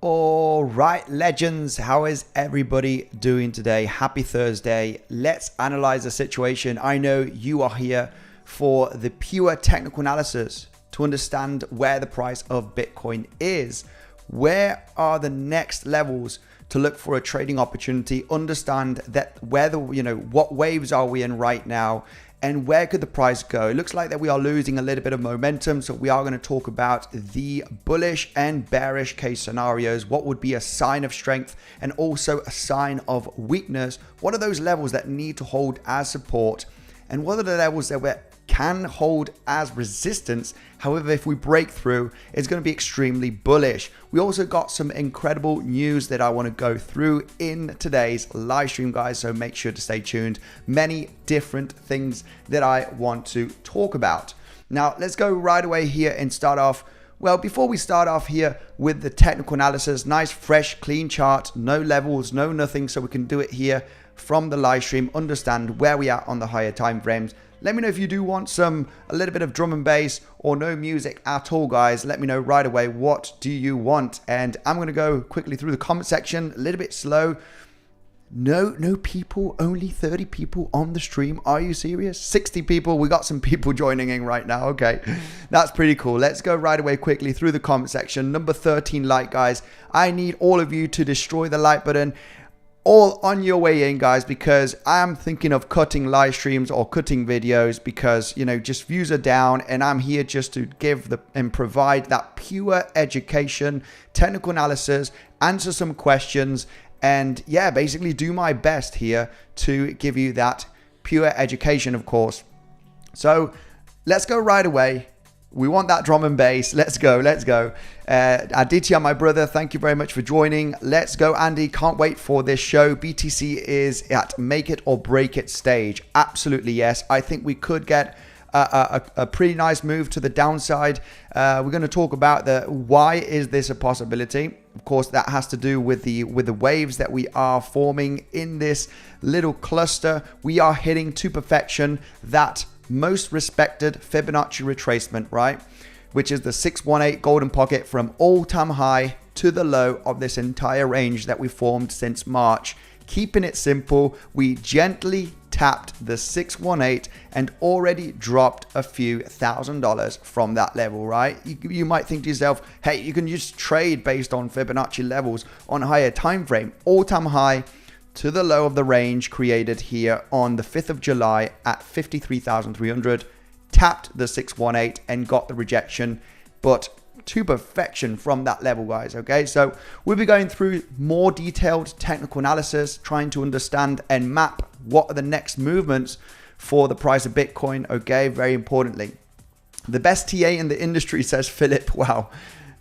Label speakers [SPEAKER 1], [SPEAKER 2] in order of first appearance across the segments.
[SPEAKER 1] All right, legends, how is everybody doing today? Happy Thursday. Let's analyze the situation. I know you are here for the pure technical analysis to understand where the price of Bitcoin is. Where are the next levels to look for a trading opportunity? Understand that what waves are we in right now? And where could the price go? It looks like that we are losing a little bit of momentum. So we are going to talk about the bullish and bearish case scenarios. What would be a sign of strength and also a sign of weakness? What are those levels that need to hold as support? And what are the levels that we can hold as resistance? However, if we break through, it's going to be extremely bullish. We also got some incredible news that I want to go through in today's live stream, guys. So make sure to stay tuned. Many different things that I want to talk about. Now, let's go right away here and start off. Well, before we start off here with the technical analysis, nice, fresh, clean chart, no levels, no nothing. So we can do it here from the live stream, understand where we are on the higher time frames. Let me know if you do want a little bit of drum and bass or no music at all, guys. Let me know right away. What do you want? And I'm going to go quickly through the comment section, a little bit slow. No people, only 30 people on the stream. Are you serious? 60 people. We got some people joining in right now. Okay, that's pretty cool. Let's go right away quickly through the comment section. Number 13, like, guys. I need all of you to destroy the like button. All on your way in, guys, because I'm thinking of cutting live streams or cutting videos because, just views are down, and I'm here just to give and provide that pure education, technical analysis, answer some questions, and yeah, basically do my best here to give you that pure education, of course. So let's go right away. We want that drum and bass. Let's go. Aditya, my brother, thank you very much for joining. Let's go, Andy. Can't wait for this show. BTC is at make it or break it stage. Absolutely, yes. I think we could get a pretty nice move to the downside. We're going to talk about why is this a possibility. Of course, that has to do with the waves that we are forming in this little cluster. We are hitting to perfection that most respected Fibonacci retracement, right? Which is the 618 golden pocket from all-time high to the low of this entire range that we formed since March. Keeping it simple, we gently tapped the 618 and already dropped a few $1,000s from that level, right? You might think to yourself, hey, you can just trade based on Fibonacci levels on a higher time frame. All-time high to the low of the range created here on the 5th of July at 53,300, tapped the 618 and got the rejection, but to perfection from that level, guys. Okay, so we'll be going through more detailed technical analysis, trying to understand and map what are the next movements for the price of Bitcoin. Okay, very importantly, the best TA in the industry, says Philip. Wow,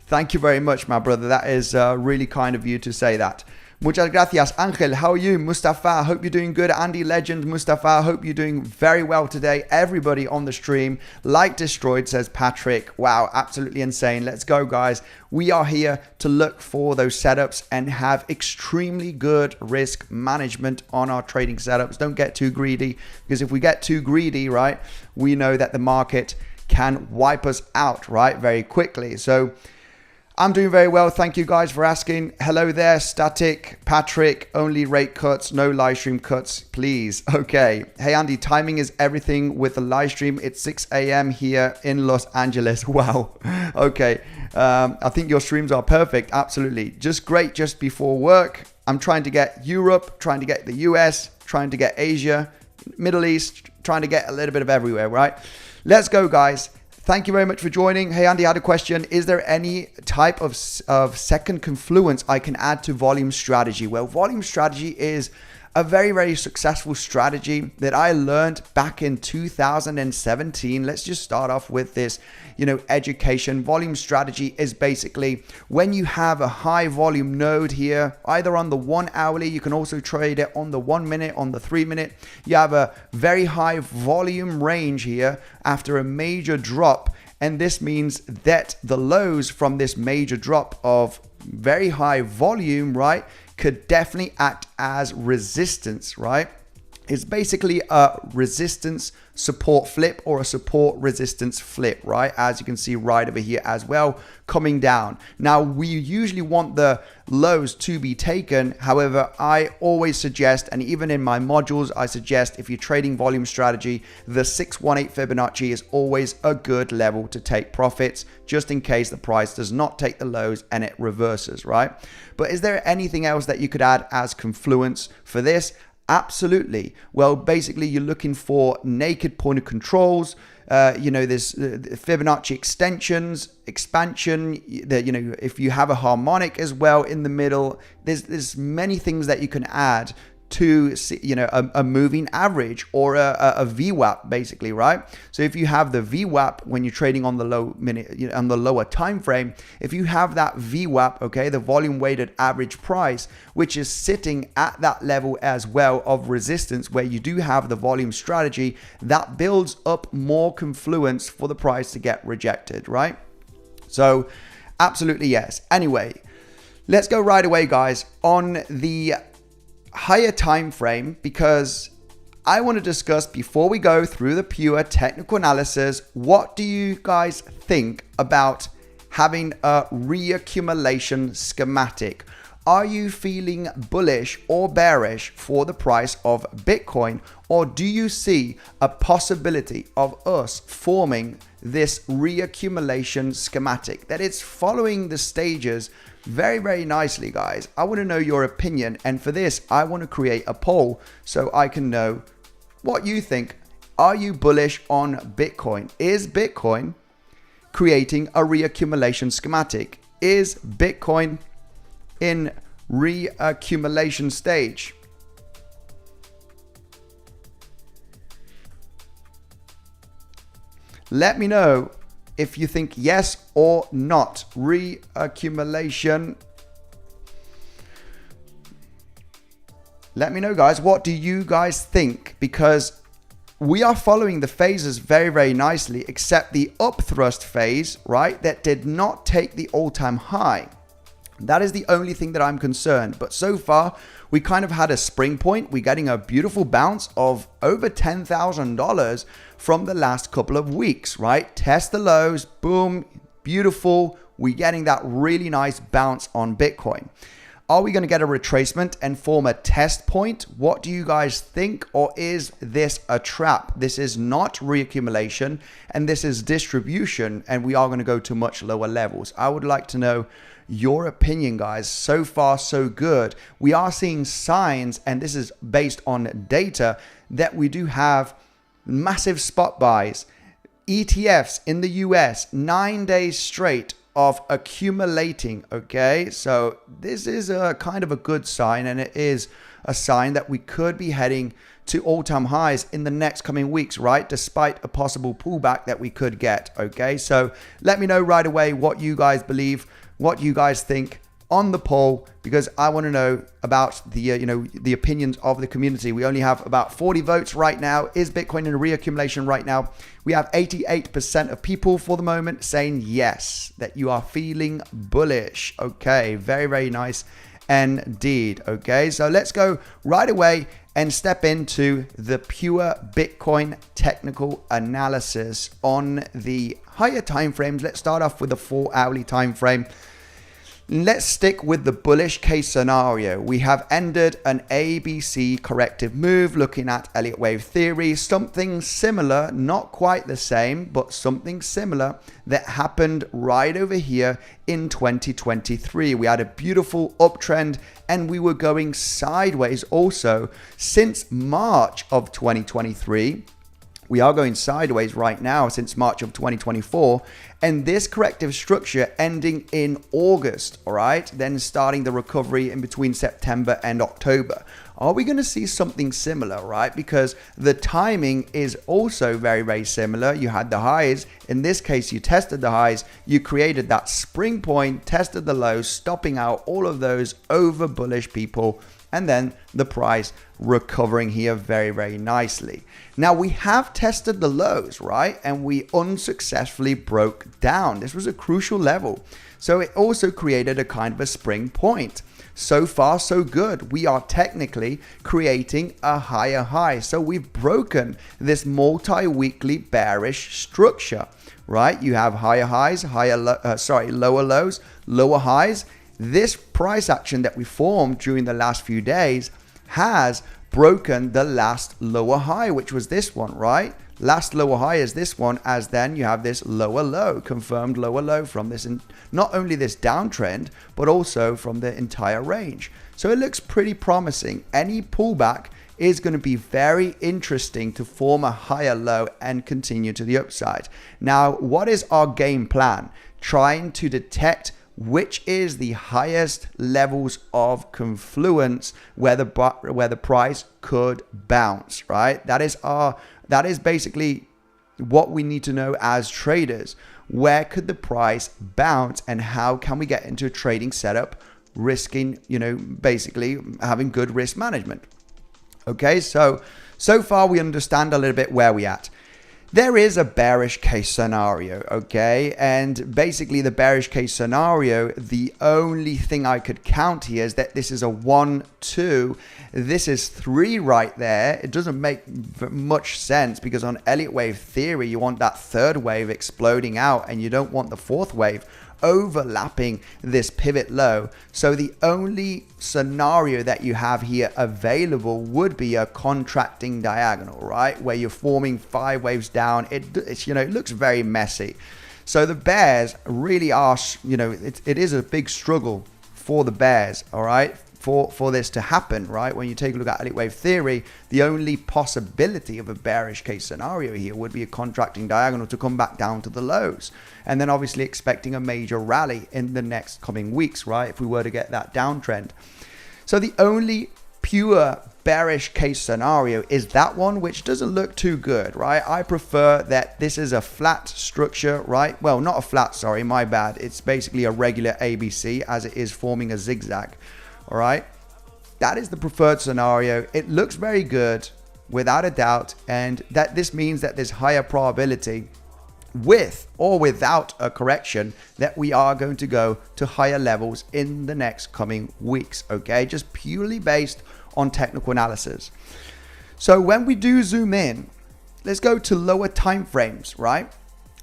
[SPEAKER 1] thank you very much, my brother. That is really kind of you to say that. Muchas gracias, Angel. How are you? Mustafa, hope you're doing good. Andy, legend. Mustafa, hope you're doing very well today. Everybody on the stream, like destroyed, says Patrick. Wow, absolutely insane. Let's go, guys. We are here to look for those setups and have extremely good risk management on our trading setups. Don't get too greedy, because if we get too greedy, right, we know that the market can wipe us out, right, very quickly. So I'm doing very well. Thank you guys for asking. Hello there, Static, Patrick. Only rate cuts, no live stream cuts, please. Okay. Hey, Andy, timing is everything with the live stream. It's 6 a.m. here in Los Angeles. Wow. Okay. I think your streams are perfect. Absolutely. Just great just before work. I'm trying to get Europe, trying to get the US, trying to get Asia, Middle East, trying to get a little bit of everywhere, right? Let's go, guys. Thank you very much for joining. Hey, Andy, I had a question. Is there any type of second confluence I can add to volume strategy? Well, volume strategy is a very, very successful strategy that I learned back in 2017. Let's just start off with this, education. Volume strategy is basically when you have a high volume node here, either on the 1 hourly, you can also trade it on the 1 minute, on the 3 minute. You have a very high volume range here after a major drop. And this means that the lows from this major drop of very high volume, right, could definitely act as resistance, right? It's basically a resistance support flip or a support resistance flip, right? As you can see right over here as well, coming down. Now, we usually want the lows to be taken. However, I always suggest, and even in my modules, I suggest if you're trading volume strategy, the 618 Fibonacci is always a good level to take profits, just in case the price does not take the lows and it reverses, right? But is there anything else that you could add as confluence for this? Absolutely. Well, basically, you're looking for naked pointer controls. There's Fibonacci extensions, expansion. If you have a harmonic as well in the middle, there's many things that you can add to a moving average or a VWAP, basically, right? So if you have the VWAP when you're trading on the on the lower time frame, if you have that VWAP, okay, the volume weighted average price, which is sitting at that level as well of resistance, where you do have the volume strategy, that builds up more confluence for the price to get rejected, right? So absolutely yes. Anyway, let's go right away, guys, on the higher time frame, because I want to discuss, before we go through the pure technical analysis, what do you guys think about having a reaccumulation schematic? Are you feeling bullish or bearish for the price of Bitcoin, or do you see a possibility of us forming this reaccumulation schematic that it's following the stages very, very nicely, guys? I want to know your opinion, and for this I want to create a poll so I can know what you think. Are you bullish on Bitcoin? Is Bitcoin creating a reaccumulation schematic? Is Bitcoin in reaccumulation stage? Let me know if you think yes or not. Reaccumulation. Let me know, guys. What do you guys think? Because we are following the phases very, very nicely, except the up thrust phase, right? That did not take the all-time high. That is the only thing that I'm concerned. But so far, we kind of had a spring point. We're getting a beautiful bounce of over $10,000 from the last couple of weeks, right? Test the lows, boom, beautiful. We're getting that really nice bounce on Bitcoin. Are we going to get a retracement and form a test point? What do you guys think? Or is this a trap? This is not reaccumulation, and this is distribution, and we are going to go to much lower levels. I would like to know your opinion, guys. So far, so good. We are seeing signs, and this is based on data, that we do have massive spot buys. ETFs in the US, 9 days straight of accumulating. Okay, so this is a kind of a good sign, and it is a sign that we could be heading to all-time highs in the next coming weeks, right? Despite a possible pullback that we could get. Okay, so let me know right away what you guys believe, what you guys think on the poll, because I want to know about the the opinions of the community. We only have about 40 votes right now. Is Bitcoin in a reaccumulation right now? We have 88% of people for the moment saying yes, that you are feeling bullish. Okay, very, very nice indeed. Okay, so let's go right away and step into the pure Bitcoin technical analysis on the higher time frames. Let's start off with the 4-hourly time frame. Let's stick with the bullish case scenario. We have ended an ABC corrective move, looking at Elliott wave theory. Something similar, not quite the same, but something similar that happened right over here in 2023. We had a beautiful uptrend, and we were going sideways also since March of 2023. We are going sideways right now since March of 2024, and this corrective structure ending in August, all right? Then starting the recovery in between September and October. Are we going to see something similar, right? Because the timing is also very, very similar. You had the highs. In this case, you tested the highs. You created that spring point, tested the lows, stopping out all of those over bullish people and then the price recovering here very, very nicely. Now we have tested the lows, right? And we unsuccessfully broke down. This was a crucial level. So it also created a kind of a spring point. So far, so good. We are technically creating a higher high. So we've broken this multi-weekly bearish structure, right? You have higher highs, lower lows, lower highs. This price action that we formed during the last few days has broken the last lower high, which was this one, right? Last lower high is this one, as then you have this lower low, confirmed lower low from this, not only this downtrend, but also from the entire range. So it looks pretty promising. Any pullback is going to be very interesting to form a higher low and continue to the upside. Now, what is our game plan? Trying to detect which is the highest levels of confluence where the price could bounce, right? That is basically what we need to know as traders. Where could the price bounce and how can we get into a trading setup risking, basically having good risk management. Okay, so far we understand a little bit where we're at. There is a bearish case scenario, okay? And basically the bearish case scenario, the only thing I could count here is that this is a 1, 2. This is 3 right there. It doesn't make much sense because on Elliott wave theory, you want that third wave exploding out and you don't want the fourth wave overlapping this pivot low. So the only scenario that you have here available would be a contracting diagonal, right? Where you're forming 5 waves down. It looks very messy. So the bears really are, it is a big struggle for the bears, all right? For this to happen, right? When you take a look at Elliott wave theory, the only possibility of a bearish case scenario here would be a contracting diagonal to come back down to the lows. And then obviously expecting a major rally in the next coming weeks, right? If we were to get that downtrend. So the only pure bearish case scenario is that one, which doesn't look too good, right? I prefer that this is a flat structure, right? Well, not a flat, sorry, my bad. It's basically a regular ABC as it is forming a zigzag. All right, that is the preferred scenario. It looks very good without a doubt, and that this means that there's higher probability with or without a correction that we are going to go to higher levels in the next coming weeks. Okay, just purely based on technical analysis. So when we do zoom in, let's go to lower time frames, right?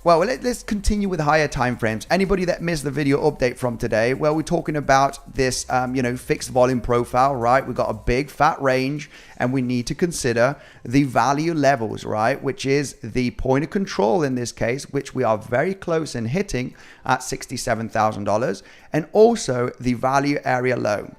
[SPEAKER 1] Well, let's continue with higher time frames. Anybody that missed the video update from today, well, we're talking about this, fixed volume profile, right? We've got a big fat range and we need to consider the value levels, right? Which is the point of control in this case, which we are very close in hitting at $67,000, and also the value area low.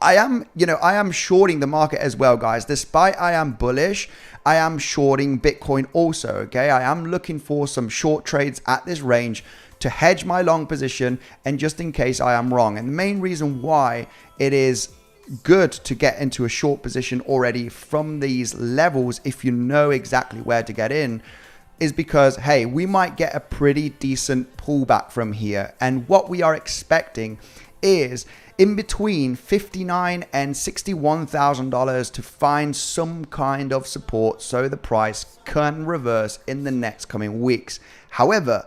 [SPEAKER 1] I am shorting the market as well, guys. Despite I am bullish, I am shorting Bitcoin also, okay? I am looking for some short trades at this range to hedge my long position and just in case I am wrong. And the main reason why it is good to get into a short position already from these levels, if you know exactly where to get in, is because, hey, we might get a pretty decent pullback from here. And what we are expecting is in between $59,000 and $61,000 to find some kind of support so the price can reverse in the next coming weeks. However,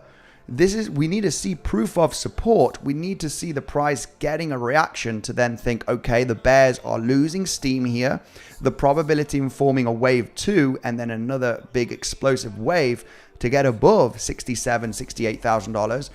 [SPEAKER 1] we need to see proof of support. We need to see the price getting a reaction to then think, okay, the bears are losing steam here. The probability in forming a wave 2 and then another big explosive wave to get above $67,000, $68,000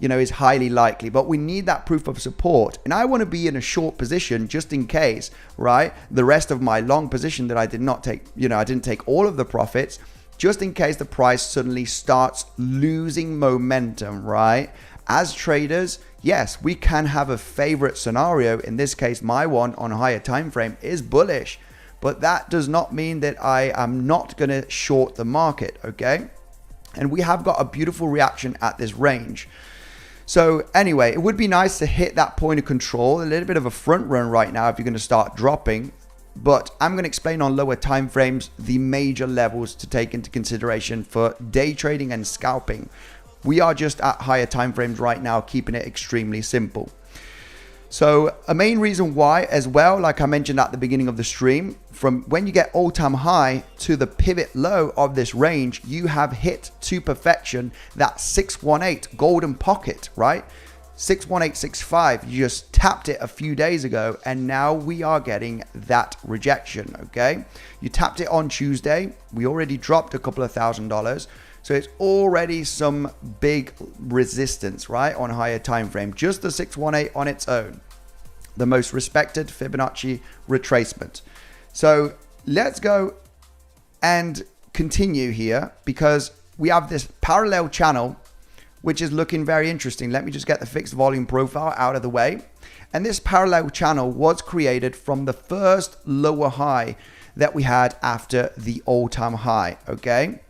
[SPEAKER 1] is highly likely, but we need that proof of support. And I want to be in a short position just in case, right? The rest of my long position that I did not take, I didn't take all of the profits, just in case the price suddenly starts losing momentum, right? As traders, yes, we can have a favorite scenario. In this case, my one on a higher time frame is bullish, but that does not mean that I am not going to short the market, okay? And we have got a beautiful reaction at this range. So anyway, it would be nice to hit that point of control. A little bit of a front run right now if you're going to start dropping. But I'm going to explain on lower time frames the major levels to take into consideration for day trading and scalping. We are just at higher time frames right now, keeping it extremely simple. So a main reason why as well, like I mentioned at the beginning of the stream, from when you get all-time high to the pivot low of this range, you have hit to perfection that 618 golden pocket, right? 61865, you just tapped it a few days ago, and now we are getting that rejection. Okay, you tapped it on Tuesday, we already dropped a couple of $1,000, so it's already some big resistance, right, on higher time frame. Just the 618 on its own, the most respected Fibonacci retracement. So let's go and continue here, because we have this parallel channel which is looking very interesting. Let me just get the fixed volume profile out of the way. And this parallel channel was created from the first lower high that we had after the all-time high. Okay,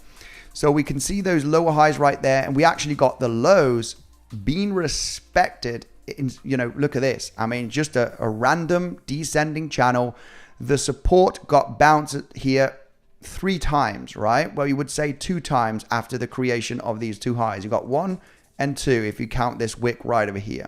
[SPEAKER 1] so we can see those lower highs right there, and we actually got the lows being respected in, you know, look at this. I mean, just a random descending channel. The support got bounced here 3 times, right? Well, you would say 2 times after the creation of these 2 highs. You got 1 and 2 if you count this wick right over here.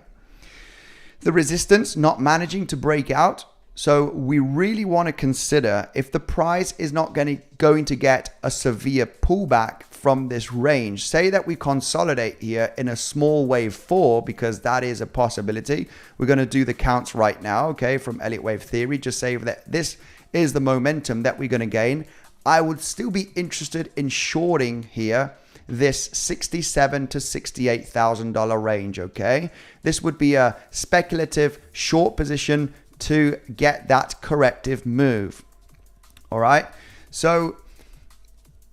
[SPEAKER 1] The resistance not managing to break out. So we really want to consider, if the price is not going to get a severe pullback from this range, say that we consolidate here in a small wave 4, because that is a possibility. We're going to do the counts right now, okay, from Elliott wave theory. Just say that this is the momentum that we're going to gain. I would still be interested in shorting here this $67,000 to $68,000 range, okay? This would be a speculative short position to get that corrective move, all right? So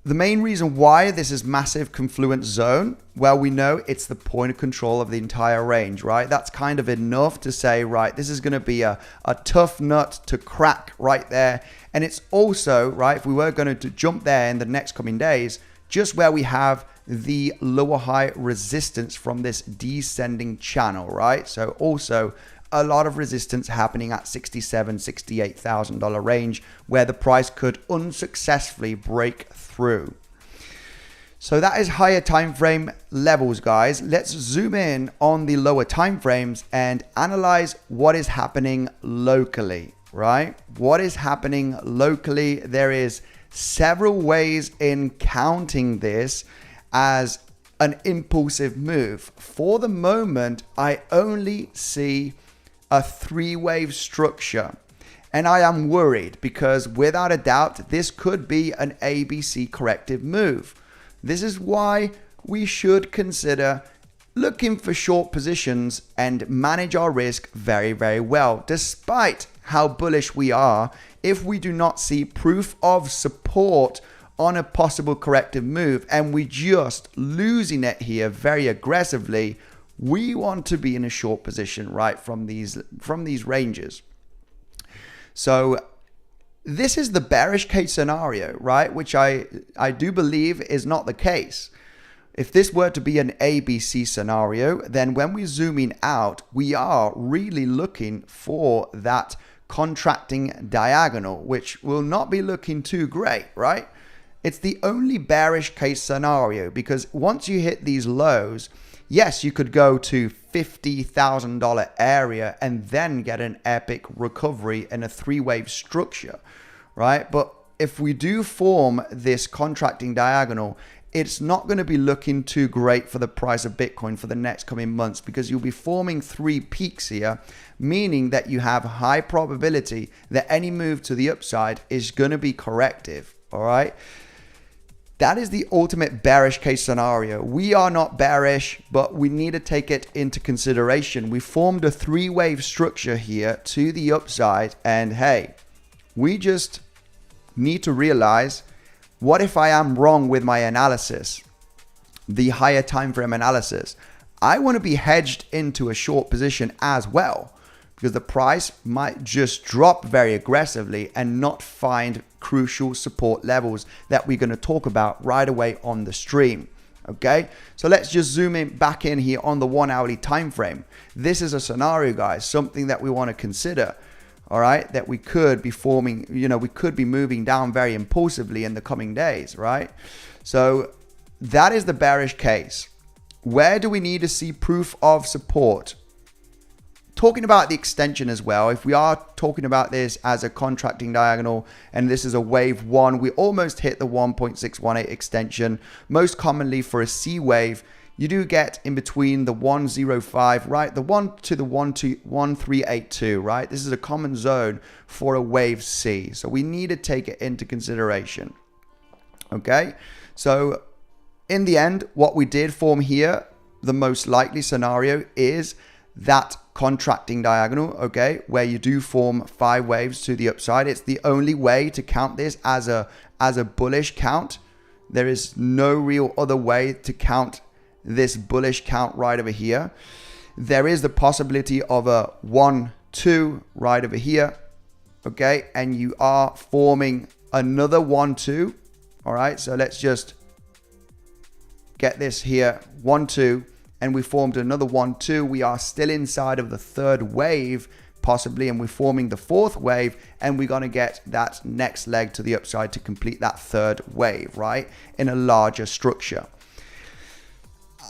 [SPEAKER 1] the main reason why this is massive confluence zone, well, we know it's the point of control of the entire range, right? That's kind of enough to say, right, this is going to be a tough nut to crack right there. And it's also, right, if we were going to jump there in the next coming days, just where we have the lower high resistance from this descending channel, right? So also a lot of resistance happening at $67,000, $68,000 range, where the price could unsuccessfully break through. So that is higher time frame levels, guys. Let's zoom in on the lower time frames and analyze what is happening locally, right? What is happening locally? There is several ways in counting this as an impulsive move. For the moment, I only see a 3-wave structure, and I am worried because without a doubt, this could be an ABC corrective move. This is why we should consider looking for short positions and manage our risk very, very well. Despite how bullish we are, if we do not see proof of support on a possible corrective move and we just losing it here very aggressively, we want to be in a short position, right, from these ranges. So this is the bearish case scenario, right, which I do believe is not the case. If this were to be an ABC scenario, then when we're zooming out, we are really looking for that contracting diagonal, which will not be looking too great, right? It's the only bearish case scenario, because once you hit these lows, yes, you could go to $50,000 area and then get an epic recovery in a 3-wave structure, right? But if we do form this contracting diagonal, it's not going to be looking too great for the price of Bitcoin for the next coming months, because you'll be forming 3 peaks here, meaning that you have high probability that any move to the upside is going to be corrective, all right? That is the ultimate bearish case scenario. We are not bearish, but we need to take it into consideration. We formed a 3-wave structure here to the upside, and hey, we just need to realize, what if I am wrong with my analysis, the higher time frame analysis? I want to be hedged into a short position as well, because the price might just drop very aggressively and not find crucial support levels that we're going to talk about right away on the stream. Okay, so let's just zoom in back in here on the 1 hourly time frame. This is a scenario, guys, something that we want to consider. All right, that we could be forming, you know, we could be moving down very impulsively in the coming days, right? So that is the bearish case. Where do we need to see proof of support? talking about the extension as well, if we are talking about this as a contracting diagonal and this is a wave 1, we almost hit the 1.618 extension. Most commonly for a C wave, you do get in between the 105, right? The 1 to the 1382, right? This is a common zone for a wave C. So we need to take it into consideration. Okay. So in the end, what we did form here, the most likely scenario is that contracting diagonal, okay, where you do form 5 waves to the upside. It's the only way to count this as a bullish count. There is no real other way to count this bullish count right over here. There is the possibility of a 1-2 right over here, okay, and you are forming another 1-2. All right, so let's just get this here, 1-2. And we formed another 1-2. We are still inside of the 3rd wave, possibly, and we're forming the 4th wave, and we're going to get that next leg to the upside to complete that 3rd wave, right, in a larger structure.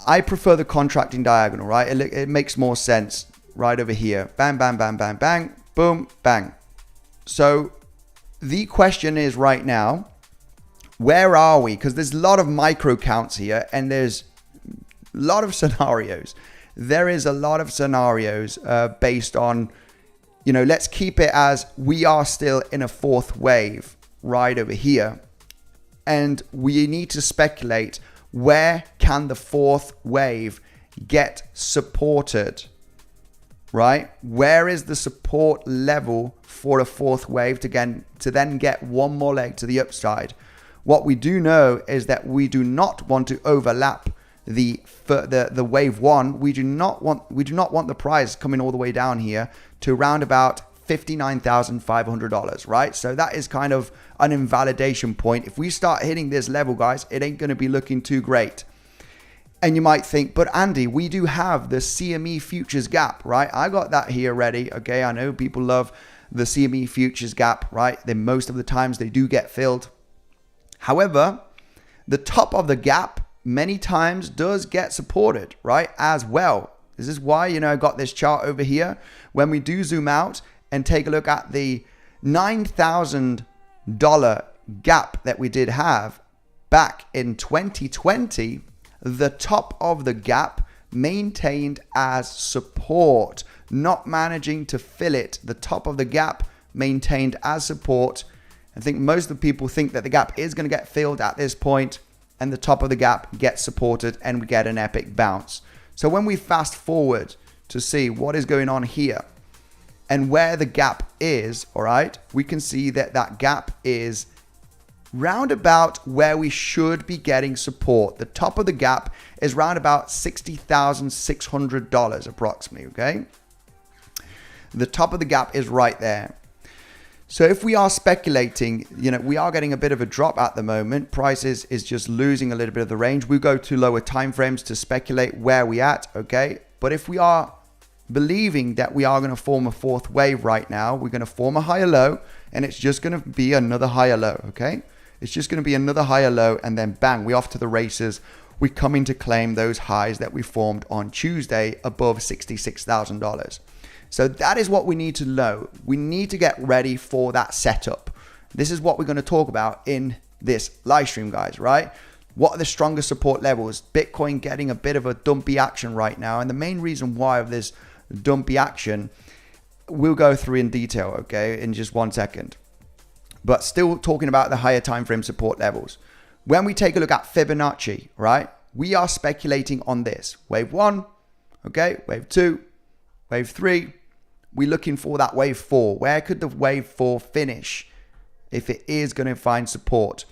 [SPEAKER 1] I prefer the contracting diagonal, right? It makes more sense right over here. Bang, bang, bang, bang, bang, boom, bang. So the question is right now, where are we? Because there's a lot of micro counts here, and there's lot of scenarios. There is a lot of scenarios based on, let's keep it as we are still in a 4th wave right over here. And we need to speculate, where can the 4th wave get supported, right? Where is the support level for a 4th wave to then get one more leg to the upside? What we do know is that we do not want to overlap the wave 1. We do not want the price coming all the way down here to around about $59,500, right? So that is kind of an invalidation point. If we start hitting this level, guys, it ain't going to be looking too great. And you might think, but Andy, we do have the CME futures gap, right? I got that here ready. Okay, I know people love the CME futures gap, right? Then most of the times they do get filled. However, the top of the gap many times does get supported, right, as well. This is why, I got this chart over here. When we do zoom out and take a look at the $9,000 gap that we did have back in 2020, the top of the gap maintained as support, not managing to fill it. The top of the gap maintained as support. I think most of the people think that the gap is going to get filled at this point, and the top of the gap gets supported and we get an epic bounce. So when we fast forward to see what is going on here and where the gap is, all right, we can see that that gap is round about where we should be getting support. The top of the gap is round about $60,600 approximately, okay? The top of the gap is right there. So if we are speculating, we are getting a bit of a drop at the moment. Prices is just losing a little bit of the range. We go to lower time frames to speculate where we at, okay? But if we are believing that we are going to form a 4th wave right now, we're going to form a higher low, and it's just going to be another higher low, okay? It's just going to be another higher low, and then bang, we're off to the races. We're coming to claim those highs that we formed on Tuesday above $66,000. So that is what we need to know. We need to get ready for that setup. This is what we're going to talk about in this live stream, guys, right? What are the strongest support levels? Bitcoin getting a bit of a dumpy action right now. And the main reason why of this dumpy action, we'll go through in detail, okay, in just 1 second. But still talking about the higher time frame support levels. When we take a look at Fibonacci, right, we are speculating on this. Wave 1, okay, wave 2, wave 3. We're looking for that wave 4. Where could the wave 4 finish if it is going to find support?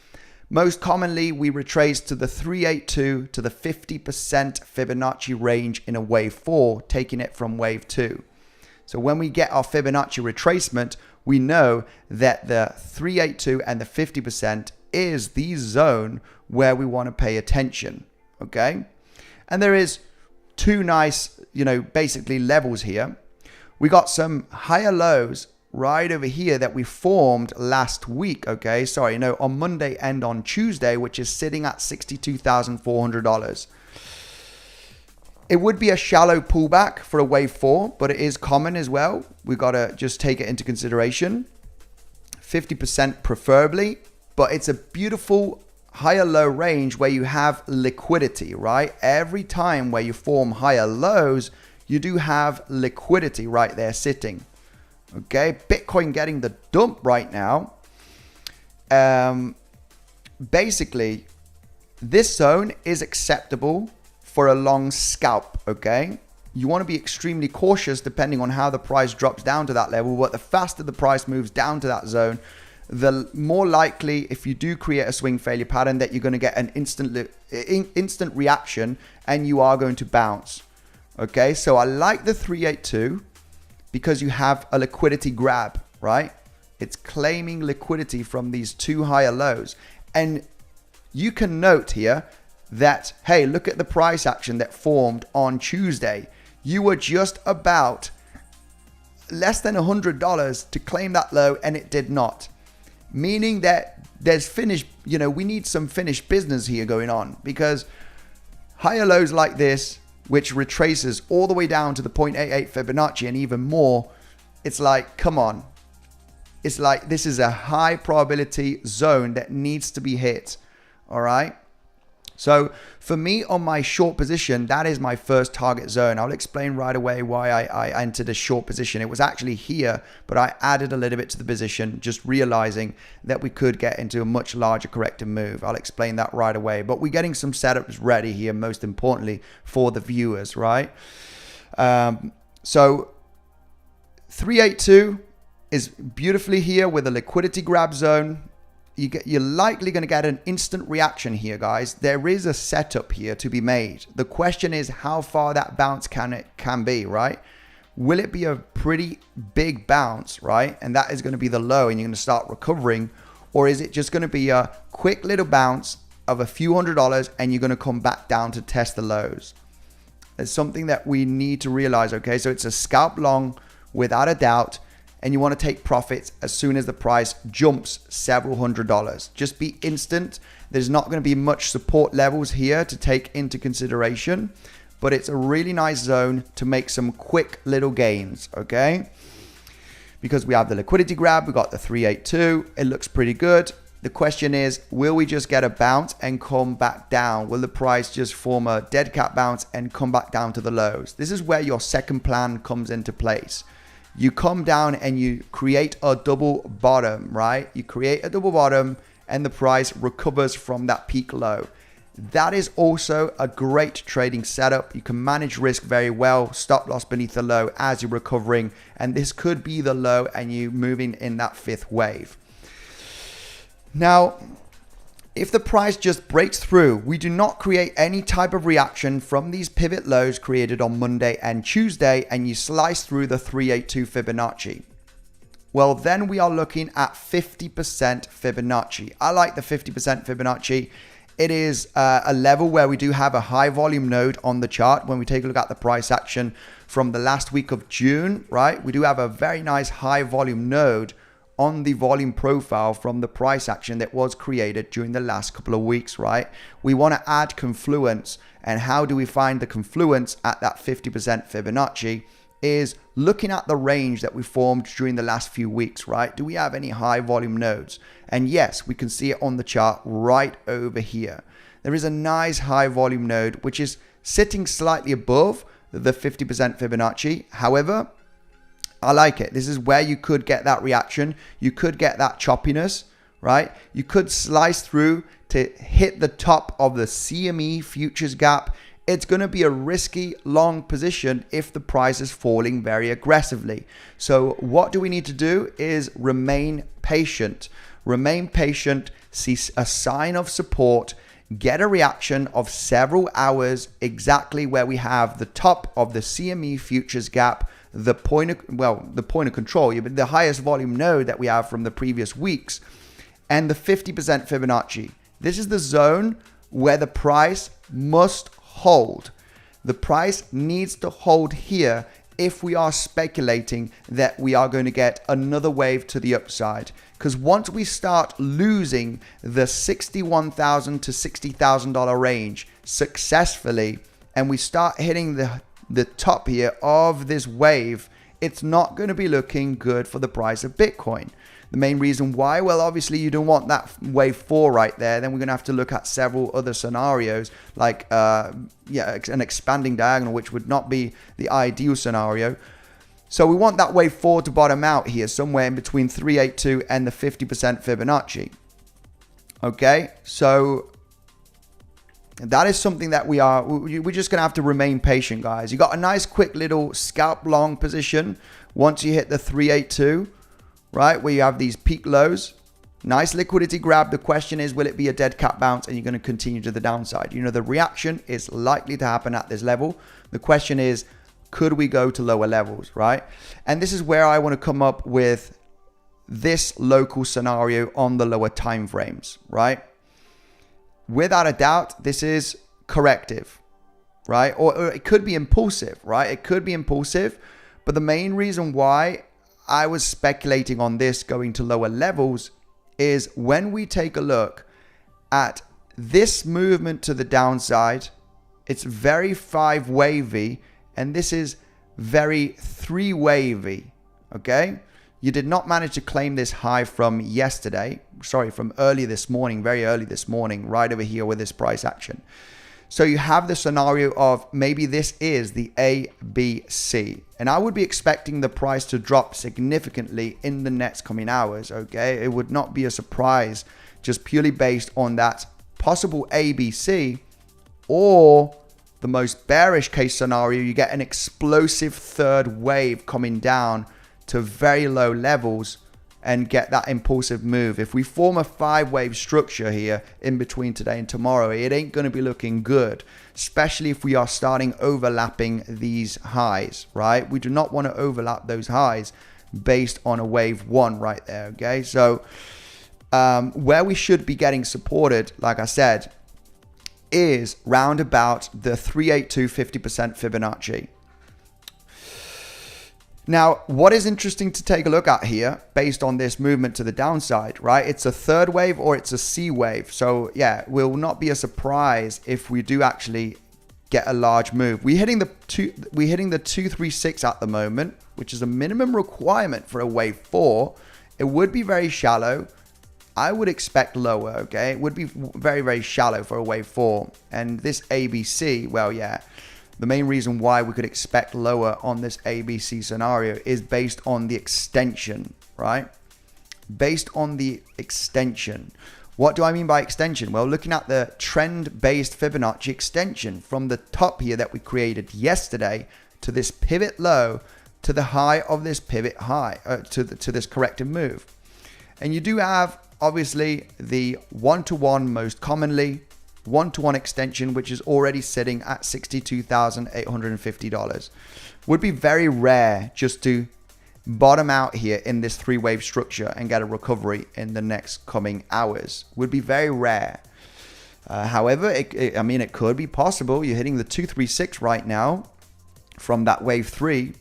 [SPEAKER 1] Most commonly, we retrace to the 382 to the 50% Fibonacci range in a wave 4, taking it from wave 2. So when we get our Fibonacci retracement, we know that the 382 and the 50% is the zone where we want to pay attention, okay? And there is 2 nice, basically levels here. We got some higher lows right over here that we formed last week, okay? Sorry, on Monday and on Tuesday, which is sitting at $62,400. It would be a shallow pullback for a wave 4, but it is common as well. We got to just take it into consideration. 50% preferably, but it's a beautiful higher low range where you have liquidity, right? Every time where you form higher lows, you do have liquidity right there sitting. Okay, Bitcoin getting the dump right now. Basically, this zone is acceptable for a long scalp, okay? You want to be extremely cautious depending on how the price drops down to that level, but the faster the price moves down to that zone, the more likely, if you do create a swing failure pattern, that you're going to get an instant reaction and you are going to bounce. Okay, so I like the 382 because you have a liquidity grab, right? It's claiming liquidity from these two higher lows. And you can note here that, hey, look at the price action that formed on Tuesday. You were just about less than $100 to claim that low, and it did not. Meaning that there's finished, we need some finished business here going on, because higher lows like this, which retraces all the way down to the 0.88 Fibonacci and even more, it's like, come on. It's like this is a high probability zone that needs to be hit. All right. So for me on my short position, that is my first target zone. I'll explain right away why I entered a short position. It was actually here, but I added a little bit to the position, just realizing that we could get into a much larger corrective move. I'll explain that right away, but we're getting some setups ready here, most importantly for the viewers, right? So 382 is beautifully here with a liquidity grab zone. You're likely going to get an instant reaction here, guys. There is a setup here to be made. The question is how far that bounce can be, right? Will it be a pretty big bounce, right? And that is going to be the low and you're going to start recovering. Or is it just going to be a quick little bounce of a few $100s and you're going to come back down to test the lows? It's something that we need to realize, okay? So it's a scalp long without a doubt. And you want to take profits as soon as the price jumps several $100s. Just be instant. There's not going to be much support levels here to take into consideration, but it's a really nice zone to make some quick little gains, okay? Because we have the liquidity grab, we got the 382, it looks pretty good. The question is, will we just get a bounce and come back down? Will the price just form a dead cat bounce and come back down to the lows? This is where your second plan comes into place. You come down and you create a double bottom, right? You create a double bottom and the price recovers from that peak low. That is also a great trading setup. You can manage risk very well, stop loss beneath the low as you're recovering. And this could be the low and you moving in that fifth wave. Now, if the price just breaks through, we do not create any type of reaction from these pivot lows created on Monday and Tuesday, and you slice through the 382 Fibonacci. Well, then we are looking at 50% Fibonacci. I like the 50% Fibonacci. It is a level where we do have a high volume node on the chart. When we take a look at the price action from the last week of June, right? We do have a very nice high volume node on the volume profile from the price action that was created during the last couple of weeks, right? We want to add confluence. And how do we find the confluence at that 50% Fibonacci? Is looking at the range that we formed during the last few weeks, right? Do we have any high volume nodes? And yes, we can see it on the chart right over here. There is a nice high volume node, which is sitting slightly above the 50% Fibonacci. However, I like it. This is where you could get that reaction. You could get that choppiness, right? You could slice through to hit the top of the CME futures gap. It's going to be a risky long position if the price is falling very aggressively. So what do we need to do is remain patient. Remain patient, see a sign of support, get a reaction of several hours exactly where we have the top of the CME futures gap, the point of control, the highest volume node that we have from the previous weeks, and the 50% Fibonacci. This is the zone where the price must hold. The price needs to hold here if we are speculating that we are going to get another wave to the upside. Because once we start losing the $61,000 to $60,000 range successfully, and we start hitting the top here of this wave, it's not going to be looking good for the price of Bitcoin. The main reason why, well, obviously you don't want that wave 4 right there. Then we're going to have to look at several other scenarios, like an expanding diagonal, which would not be the ideal scenario. So we want that wave 4 to bottom out here, somewhere in between 382 and the 50% Fibonacci. Okay, so that is something that we're just going to have to remain patient, guys. You got a nice quick little scalp long position once you hit the 382, right, where you have these peak lows. Nice liquidity grab. The question is, will it be a dead cat bounce and you're going to continue to the downside? You know, the reaction is likely to happen at this level. The question is, could we go to lower levels, right? And this is where I want to come up with this local scenario on the lower time frames, right? Without a doubt, this is corrective, right? Or it could be impulsive, right? It could be impulsive, but the main reason why I was speculating on this going to lower levels is when we take a look at this movement to the downside, it's very 5 wavy, and this is very 3 wavy, okay? You did not manage to claim this high from from early this morning, very early this morning, right over here with this price action. So you have the scenario of maybe this is the ABC. And I would be expecting the price to drop significantly in the next coming hours, okay? It would not be a surprise just purely based on that possible ABC, or the most bearish case scenario, you get an explosive third wave coming down to very low levels and get that impulsive move. If we form a 5-wave structure here in between today and tomorrow, it ain't going to be looking good, especially if we are starting overlapping these highs, right? We do not want to overlap those highs based on a wave 1 right there, okay? So where we should be getting supported, like I said, is round about the 382 50% Fibonacci. Now, what is interesting to take a look at here, based on this movement to the downside, right? It's a third wave or it's a C wave. So yeah, will not be a surprise if we do actually get a large move. We're hitting the 236 at the moment, which is a minimum requirement for a wave 4. It would be very shallow. I would expect lower, okay? It would be very, very shallow for a wave 4. And this ABC, well, yeah. The main reason why we could expect lower on this ABC scenario is based on the extension, right? Based on the extension. What do I mean by extension? Well, looking at the trend-based Fibonacci extension from the top here that we created yesterday to this pivot low to the high of this pivot high, to this corrective move. And you do have, obviously, the one-to-one most commonly, one-to-one extension, which is already sitting at $62,850. Would be very rare just to bottom out here in this 3-wave structure and get a recovery in the next coming hours. Would be very rare. However, it could be possible. You're hitting the 236 right now from that wave 3.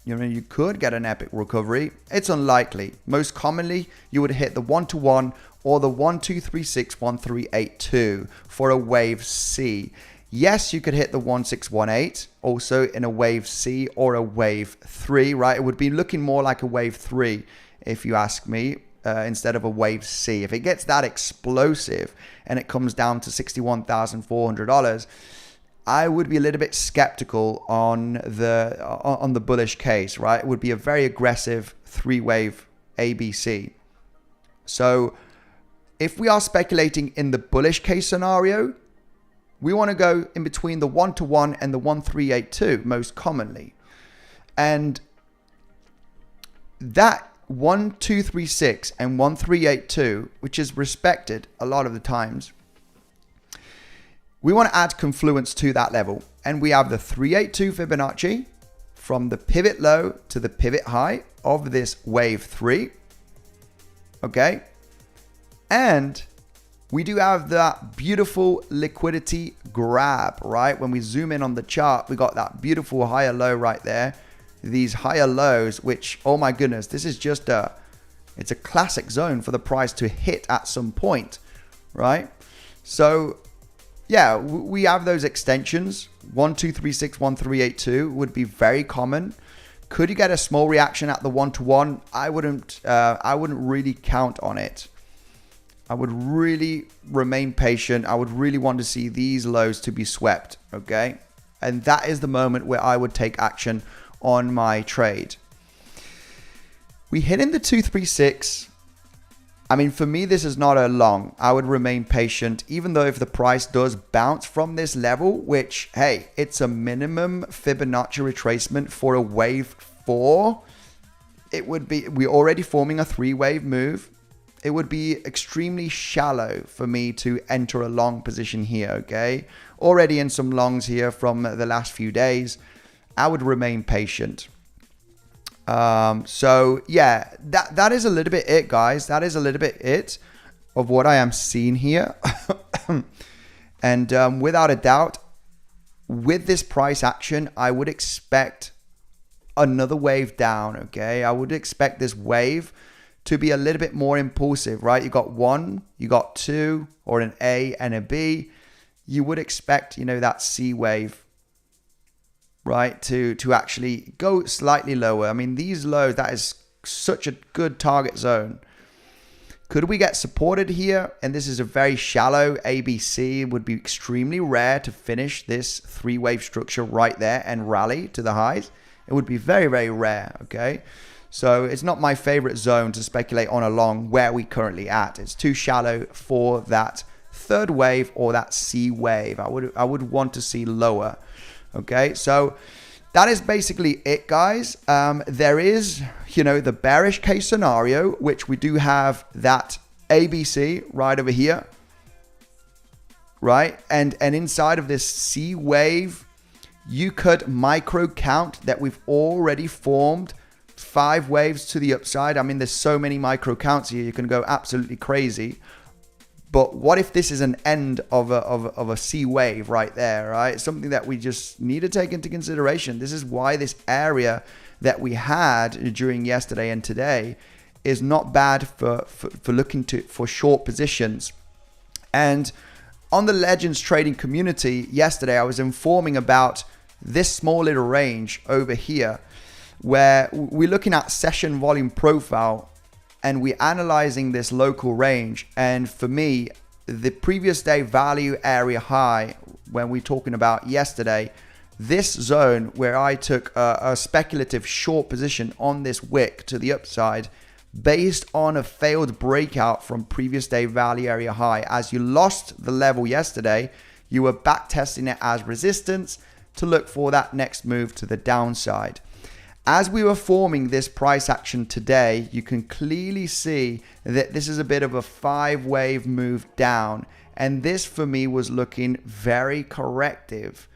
[SPEAKER 1] You know, you could get an epic recovery. It's unlikely. Most commonly, you would hit the one-to-one or the 12361382 for a wave C. Yes, you could hit the 1618 also in a wave C or a wave 3, right? It would be looking more like a wave 3 if you ask me, instead of a wave C. If it gets that explosive and it comes down to $61,400, I would be a little bit skeptical on the bullish case, right? It would be a very aggressive 3-wave ABC. So if we are speculating in the bullish case scenario, we want to go in between the 1-to-1 and the 1382 most commonly. And that 1236 and 1382, which is respected a lot of the times, we want to add confluence to that level. And we have the 382 Fibonacci from the pivot low to the pivot high of this wave 3. Okay. And we do have that beautiful liquidity grab, right? When we zoom in on the chart, we got that beautiful higher low right there. These higher lows, which, oh my goodness, this is just it's a classic zone for the price to hit at some point, right? So yeah, we have those extensions. 12361382 would be very common. Could you get a small reaction at the 1-to-1? I wouldn't really count on it. I would really remain patient. I would really want to see these lows to be swept, okay? And that is the moment where I would take action on my trade. We hit in the 236. I mean, for me, this is not a long. I would remain patient, even though if the price does bounce from this level, which, hey, it's a minimum Fibonacci retracement for a wave 4. It would be, we're already forming a 3-wave move. It would be extremely shallow for me to enter a long position here, okay? Already in some longs here from the last few days. I would remain patient. So yeah, that is a little bit it, guys. That is a little bit it of what I am seeing here. And without a doubt, with this price action, I would expect another wave down, okay? I would expect this wave to be a little bit more impulsive, right? You got 1, you got 2, or an A and a B. You would expect, you know, that C wave, right, to actually go slightly lower. I mean, these lows, that is such a good target zone. Could we get supported here? And this is a very shallow ABC. It would be extremely rare to finish this 3-wave structure right there and rally to the highs. It would be very, very rare, okay? So it's not my favorite zone to speculate on a long where we currently at. It's too shallow for that 3rd wave or that C wave. I would want to see lower. Okay, so that is basically it, guys. There is, you know, the bearish case scenario, which we do have that ABC right over here, right? And inside of this C wave, you could micro count that we've already formed 5 waves to the upside. I mean, there's so many micro counts here, you can go absolutely crazy. But what if this is an end of a C wave right there, right? Something that we just need to take into consideration. This is why this area that we had during yesterday and today is not bad for looking for short positions. And on the Legends trading community yesterday, I was informing about this small little range over here, where we're looking at session volume profile and we're analyzing this local range. And for me, the previous day value area high, when we're talking about yesterday, this zone where I took a speculative short position on this wick to the upside based on a failed breakout from previous day value area high. As you lost the level yesterday, you were back testing it as resistance to look for that next move to the downside. As we were forming this price action today, you can clearly see that this is a bit of a 5-wave move down. And this for me was looking very corrective.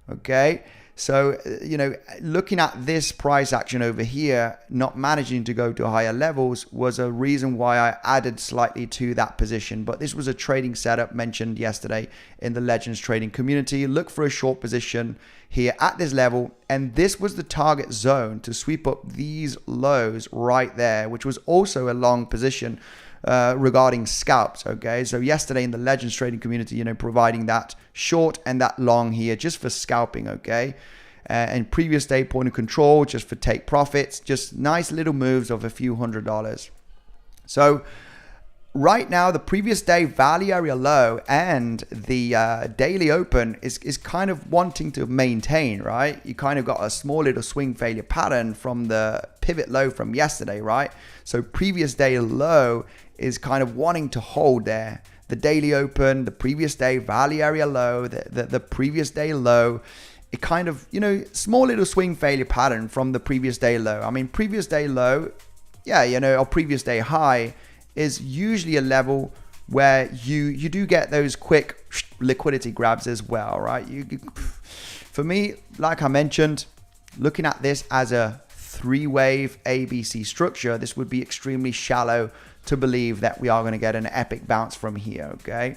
[SPEAKER 1] Okay. So, you know, looking at this price action over here, not managing to go to higher levels was a reason why I added slightly to that position. But this was a trading setup mentioned yesterday in the Legends trading community. Look for a short position here at this level. And this was the target zone to sweep up these lows right there, which was also a long position regarding scalps. Okay, so yesterday in the Legends trading community, you know, providing that short and that long here just for scalping. Okay, and previous day point of control just for take profits, just nice little moves of a few $100s. So right now, the previous day value area low and the daily open is kind of wanting to maintain, right? You kind of got a small little swing failure pattern from the pivot low from yesterday, right? So previous day low is kind of wanting to hold there. The daily open, the previous day value area low, the previous day low, it kind of, you know, small little swing failure pattern from the previous day low. I mean, previous day low, yeah, you know, or previous day high is usually a level where you do get those quick liquidity grabs as well, right? For me, like I mentioned, looking at this as a 3-wave ABC structure, this would be extremely shallow to believe that we are going to get an epic bounce from here, okay?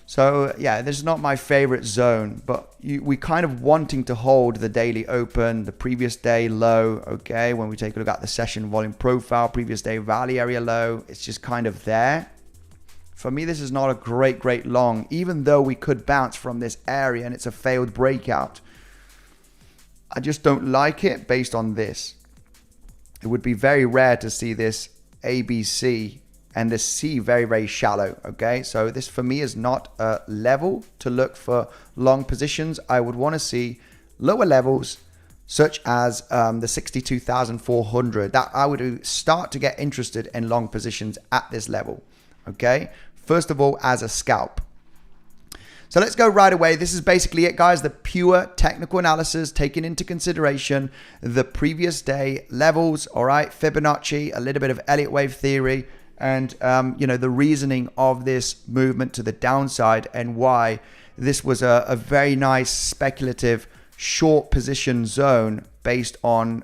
[SPEAKER 1] So yeah, this is not my favorite zone, but we kind of wanting to hold the daily open, the previous day low, okay? When we take a look at the session volume profile, previous day value area low, it's just kind of there. For me, this is not a great long, even though we could bounce from this area and it's a failed breakout. I just don't like it based on this. It would be very rare to see this ABC and this C very shallow. Okay, so this for me is not a level to look for long positions. I would want to see lower levels such as the 62,400. That I would start to get interested in long positions at this level. Okay, first of all, as a scalp. So let's go right away. This is basically it, guys. The pure technical analysis, taking into consideration the previous day levels, all right, Fibonacci, a little bit of Elliott wave theory, and you know, the reasoning of this movement to the downside and why this was a very nice speculative short position zone based on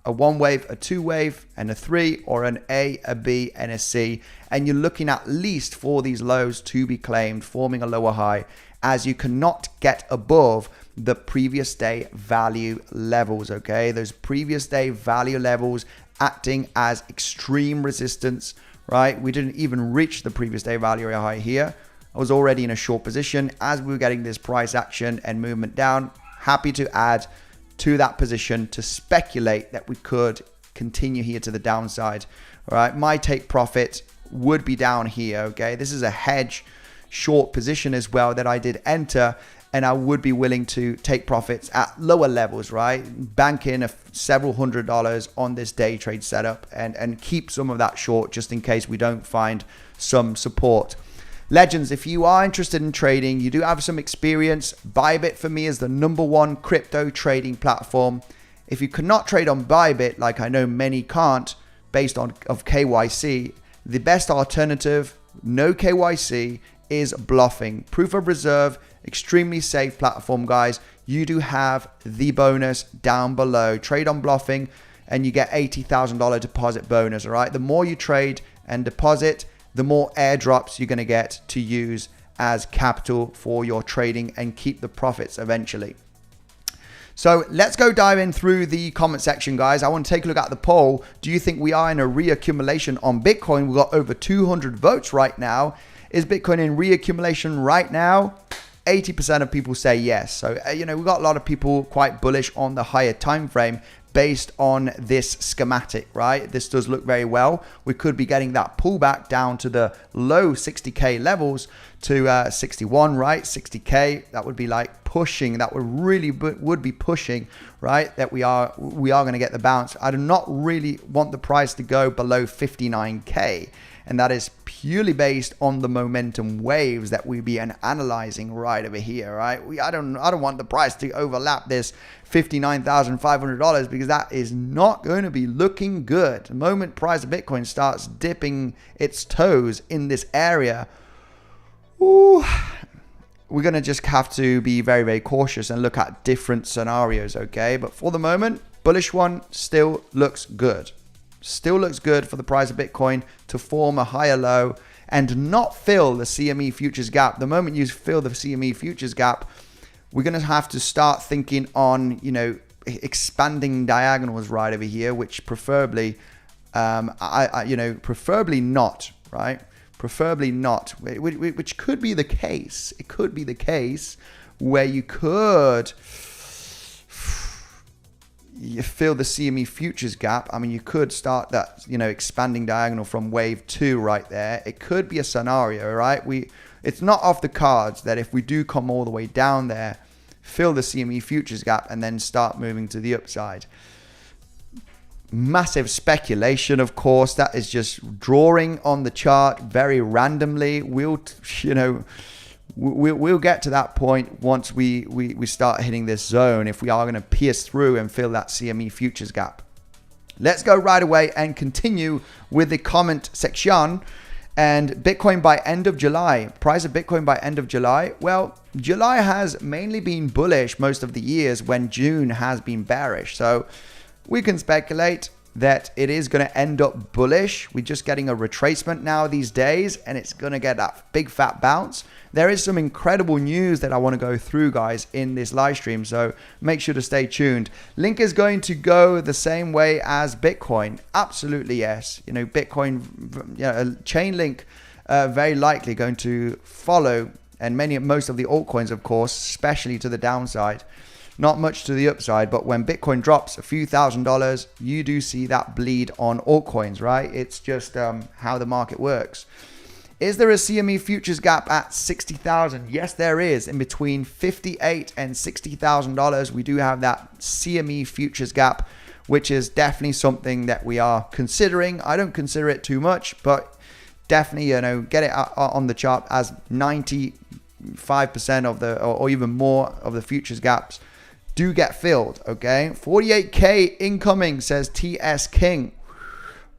[SPEAKER 1] a 1 wave, a 2 wave, and a 3, or an A, a B, and a C. And you're looking at least for these lows to be claimed, forming a lower high, as you cannot get above the previous day value levels. Okay, those previous day value levels acting as extreme resistance, right? We didn't even reach the previous day value high here. I was already in a short position as we were getting this price action and movement down. Happy to add to that position to speculate that we could continue here to the downside. All right, my take profit would be down here. Okay, this is a hedge short position as well that I did enter, and I would be willing to take profits at lower levels, right? Bank in several $100s on this day trade setup and keep some of that short just in case we don't find some support. Legends, if you are interested in trading, you do have some experience, Bybit for me is the #1 crypto trading platform. If you cannot trade on Bybit, like I know many can't, based on KYC, the best alternative, no KYC, is bluffing. Proof of reserve, extremely safe platform, guys. You do have the bonus down below. Trade on bluffing and you get $80,000 deposit bonus, all right? The more you trade and deposit, the more airdrops you're going to get to use as capital for your trading and keep the profits eventually. So let's go dive in through the comment section, guys. I want to take a look at the poll. Do you think we are in a reaccumulation on Bitcoin? We've got over 200 votes right now. Is Bitcoin in reaccumulation right now? 80% of people say yes. So, you know, we've got a lot of people quite bullish on the higher time frame based on this schematic, right? This does look very well. We could be getting that pullback down to the low 60K levels to 61, right? 60K, that would be like pushing. That would be pushing, right? That we are going to get the bounce. I do not really want the price to go below 59K. And that is purely based on the momentum waves that we've been analyzing right over here, right? I don't want the price to overlap this $59,500 because that is not going to be looking good. The moment price of Bitcoin starts dipping its toes in this area, ooh, we're going to just have to be very cautious and look at different scenarios, okay? But for the moment, bullish one still looks good. Still looks good for the price of Bitcoin to form a higher low and not fill the CME futures gap. The moment you fill the CME futures gap, we're going to have to start thinking on, you know, expanding diagonals right over here, which preferably, preferably not, right? Preferably not, which could be the case. It could be the case where you could fill the CME futures gap. I mean, you could start that, you know, expanding diagonal from wave 2 right there. It could be a scenario, right? It's not off the cards that if we do come all the way down there, fill the CME futures gap and then start moving to the upside. Massive speculation, of course. That is just drawing on the chart very randomly. We'll get to that point once we start hitting this zone, if we are going to pierce through and fill that CME futures gap. Let's go right away and continue with the comment section. And Bitcoin by end of July. Price of Bitcoin by end of July. Well, July has mainly been bullish most of the years when June has been bearish. So we can speculate that it is going to end up bullish. We're just getting a retracement now these days, and it's going to get that big fat bounce. There is some incredible news that I want to go through, guys, in this live stream, so make sure to stay tuned. Link is going to go the same way as Bitcoin. Absolutely, yes. You know, Bitcoin, you know, Chainlink very likely going to follow, and most of the altcoins, of course, especially to the downside. Not much to the upside, but when Bitcoin drops a few $1,000s, you do see that bleed on altcoins, right? It's just how the market works. Is there a CME futures gap at 60,000? Yes, there is. In between $58,000 and $60,000, we do have that CME futures gap, which is definitely something that we are considering. I don't consider it too much, but definitely, get it on the chart as 95% of the, or even more of the futures gaps do get filled, okay? 48K incoming, says TS King.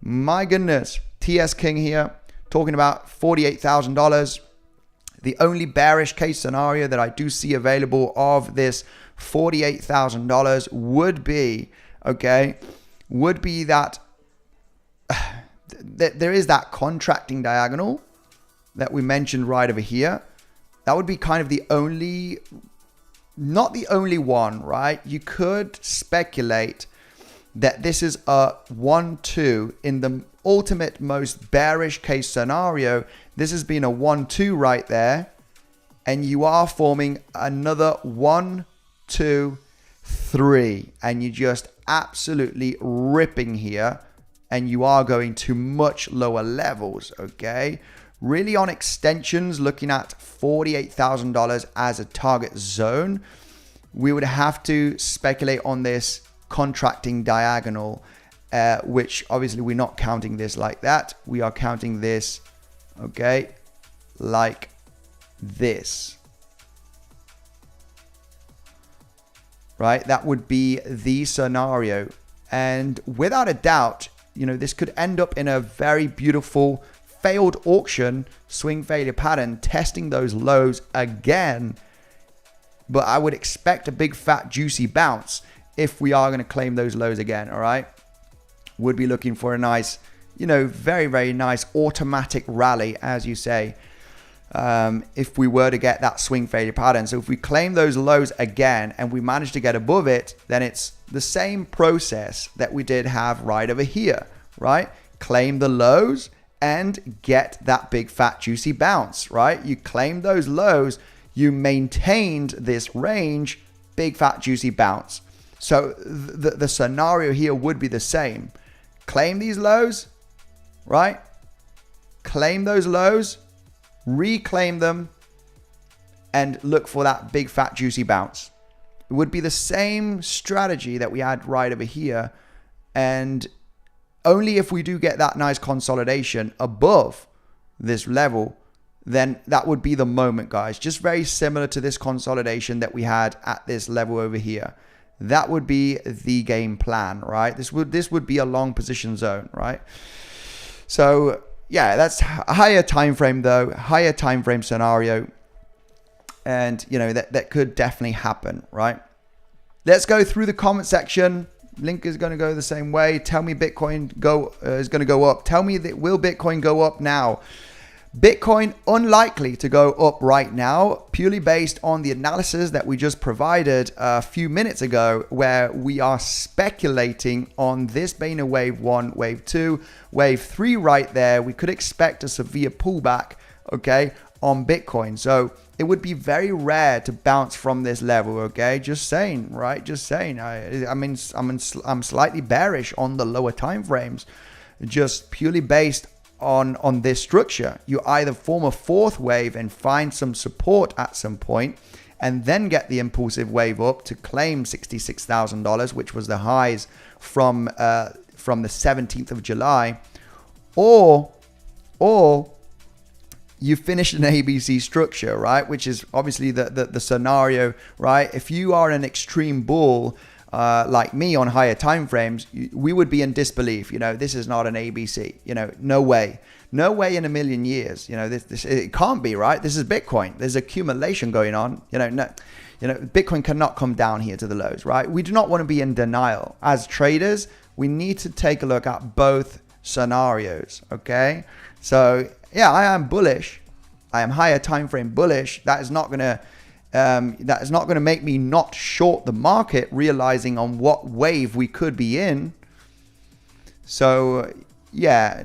[SPEAKER 1] My goodness, TS King here talking about $48,000. The only bearish case scenario that I do see available of this $48,000 would be, would be that there is that contracting diagonal that we mentioned right over here. That would be kind of the only, not the only one, right? You could speculate that this is a 1-2 in the ultimate most bearish case scenario. This has been a 1-2 right there, and you are forming another 1, 2, 3, and you're just absolutely ripping here, and you are going to much lower levels, okay? Really on extensions, looking at $48,000 as a target zone, we would have to speculate on this contracting diagonal, which obviously we're not counting this like that. We are counting this, like this. Right? That would be the scenario. And without a doubt, this could end up in a very beautiful failed auction swing failure pattern, testing those lows again. But I would expect a big fat juicy bounce if we are going to claim those lows again. All right. Would be looking for a nice, very, very nice automatic rally, as you say, if we were to get that swing failure pattern. So if we claim those lows again and we manage to get above it, then it's the same process that we did have right over here, right? Claim the lows and get that big fat juicy bounce, right? You claim those lows, you maintained this range, big fat juicy bounce. So the scenario here would be the same. Claim these lows, right? Claim those lows, reclaim them, and look for that big fat juicy bounce. It would be the same strategy that we had right over here, and only if we do get that nice consolidation above this level, then that would be the moment, guys. Just very similar to this consolidation that we had at this level over here. That would be the game plan, right? This would be a long position zone, right? So yeah, that's a higher time frame though, higher time frame scenario, and that could definitely happen, right? Let's go through the comment section. Link is going to go the same way. Tell me Bitcoin is going to go up. Tell me that will Bitcoin go up now? Bitcoin unlikely to go up right now, purely based on the analysis that we just provided a few minutes ago, where we are speculating on this being a wave 1, wave 2, wave 3 right there. We could expect a severe pullback, on Bitcoin. So it would be very rare to bounce from this level, Just saying, right? Just saying. I'm slightly bearish on the lower time frames, just purely based on this structure. You either form a fourth wave and find some support at some point, and then get the impulsive wave up to claim $66,000, which was the highs from the 17th of July, or you finish an ABC structure, right? Which is obviously the scenario, right? If you are an extreme bull, like me on higher time frames, we would be in disbelief. This is not an ABC. No way in a million years. This it can't be, right? This is Bitcoin. There's accumulation going on. Bitcoin cannot come down here to the lows, right? We do not want to be in denial. As traders, we need to take a look at both scenarios. So yeah, I am bullish. I am higher time frame bullish. That is not going to make me not short the market, realizing on what wave we could be in. So yeah,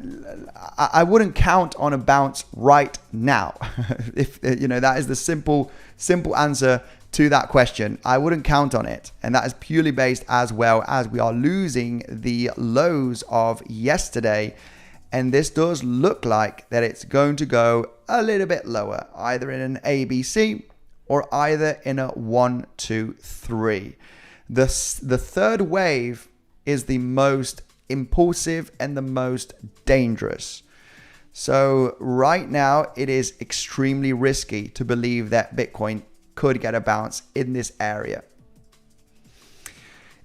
[SPEAKER 1] I wouldn't count on a bounce right now. If that is the simple answer to that question. I wouldn't count on it, and that is purely based as well as we are losing the lows of yesterday, and this does look like that it's going to go a little bit lower, either in an ABC or either in a 1, 2, 3. The third wave is the most impulsive and the most dangerous. So right now it is extremely risky to believe that Bitcoin could get a bounce in this area.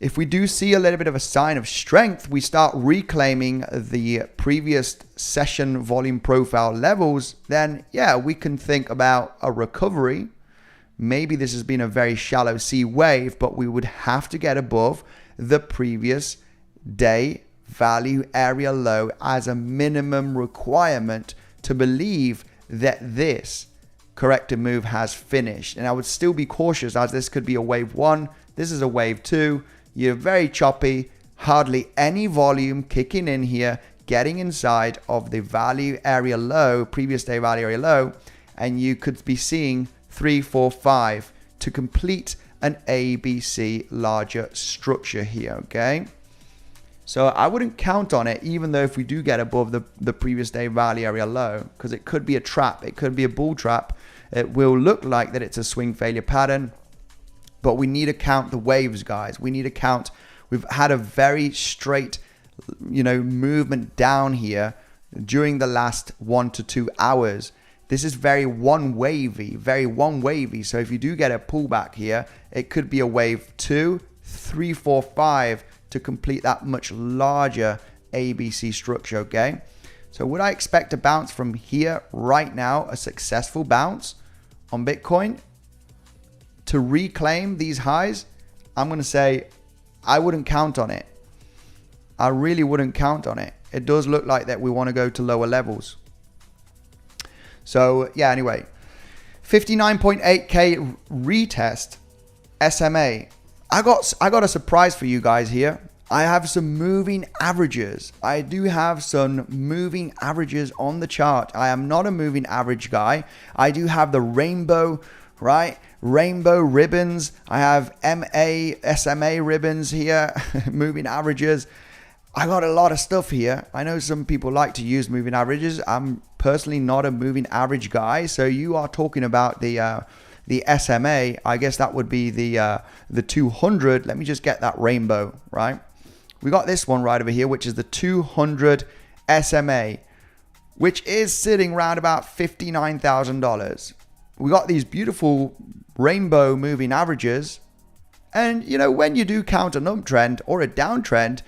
[SPEAKER 1] If we do see a little bit of a sign of strength, we start reclaiming the previous session volume profile levels, then yeah, we can think about a recovery. Maybe this has been a very shallow C wave, but we would have to get above the previous day value area low as a minimum requirement to believe that this corrective move has finished. And I would still be cautious, as this could be a wave 1. This is a wave 2. You're very choppy, hardly any volume kicking in here, getting inside of the value area low, previous day value area low, and you could be seeing 3, 4, 5 to complete an ABC larger structure here, okay? So I wouldn't count on it, even though if we do get above the previous day value area low, because it could be a trap. It could be a bull trap. It will look like that it's a swing failure pattern, but we need to count the waves, guys. We need to count. We've had a very straight, movement down here during the last 1 to 2 hours. This is very one wavy. So if you do get a pullback here, it could be a wave 2, 3, 4, 5 to complete that much larger ABC structure, okay? So would I expect a bounce from here right now, a successful bounce on Bitcoin to reclaim these highs? I'm going to say I wouldn't count on it. I really wouldn't count on it. It does look like that we want to go to lower levels. So yeah, anyway, 59.8K retest SMA. I got a surprise for you guys here. I have some moving averages. I do have some moving averages on the chart. I am not a moving average guy. I do have the rainbow, right? Rainbow ribbons. I have SMA ribbons here, moving averages. I got a lot of stuff here. I know some people like to use moving averages. I'm personally not a moving average guy. So you are talking about the SMA. I guess that would be the 200. Let me just get that rainbow, right? We got this one right over here, which is the 200 SMA, which is sitting around about $59,000. We got these beautiful rainbow moving averages. And, when you do count an uptrend or a downtrend,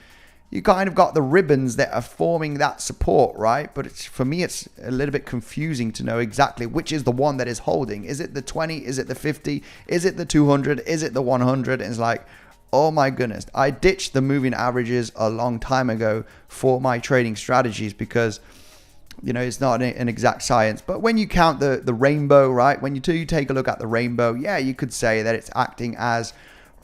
[SPEAKER 1] you kind of got the ribbons that are forming that support, right? But for me, it's a little bit confusing to know exactly which is the one that is holding. Is it the 20? Is it the 50? Is it the 200? Is it the 100? And it's like, oh my goodness. I ditched the moving averages a long time ago for my trading strategies because, it's not an exact science. But when you count the rainbow, right? When you take a look at the rainbow, yeah, you could say that it's acting as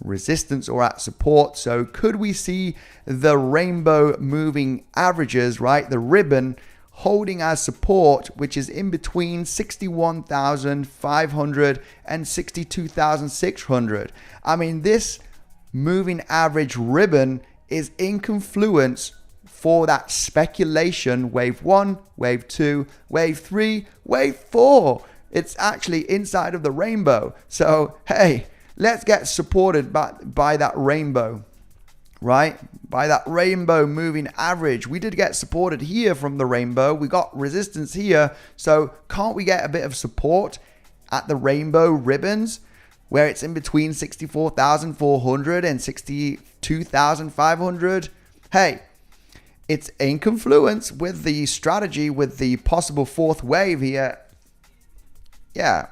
[SPEAKER 1] resistance or at support. So could we see the rainbow moving averages, right? The ribbon holding as support, which is in between 61,500 and 62,600. I mean, this moving average ribbon is in confluence for that speculation wave 1, wave 2, wave 3, wave 4. It's actually inside of the rainbow. So, hey, let's get supported by that rainbow, right? By that rainbow moving average. We did get supported here from the rainbow. We got resistance here. So can't we get a bit of support at the rainbow ribbons where it's in between 64,400 and 62,500? Hey, it's in confluence with the strategy with the possible fourth wave here. Yeah.